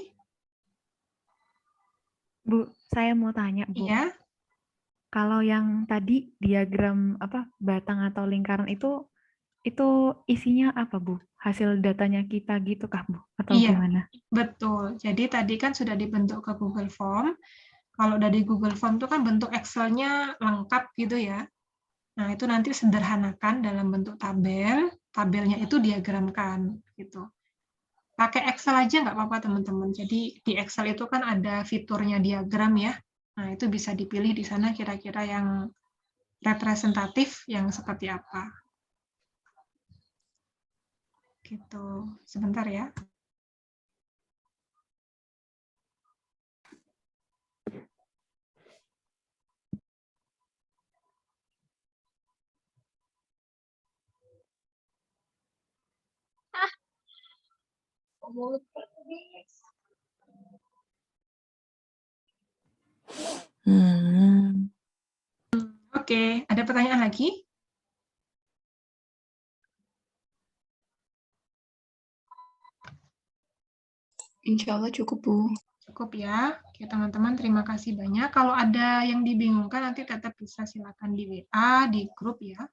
Bu, saya mau tanya, Bu. Iya. Kalau yang tadi diagram batang atau lingkaran itu isinya apa, Bu? Hasil datanya kita gitu kah, Bu? Atau Iya, gimana? betul. Jadi tadi kan sudah dibentuk ke Google Form. Kalau dari Google Form itu kan bentuk Excel-nya lengkap gitu ya. Nah, itu nanti sederhanakan dalam bentuk tabel, tabelnya itu diagramkan gitu. Pakai Excel aja nggak apa-apa teman-teman. Jadi di Excel itu kan ada fiturnya diagram ya. Nah, itu bisa dipilih di sana kira-kira yang representatif yang seperti apa. Gitu. Sebentar ya. Oke, ada pertanyaan lagi? Insya Allah cukup, Bu. Cukup ya. Oke, teman-teman, terima kasih banyak. Kalau ada yang dibingungkan, nanti tetap bisa silakan di WA, di grup ya.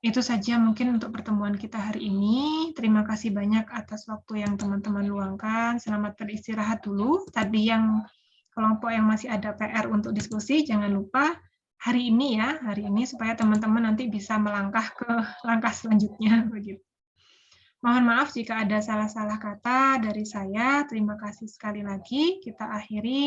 Itu saja mungkin untuk pertemuan kita hari ini. Terima kasih banyak atas waktu yang teman-teman luangkan. Selamat beristirahat dulu. Tadi yang kelompok yang masih ada PR untuk diskusi, jangan lupa hari ini ya, hari ini supaya teman-teman nanti bisa melangkah ke langkah selanjutnya. Begitu. Mohon maaf jika ada salah-salah kata dari saya. Terima kasih sekali lagi. Kita akhiri.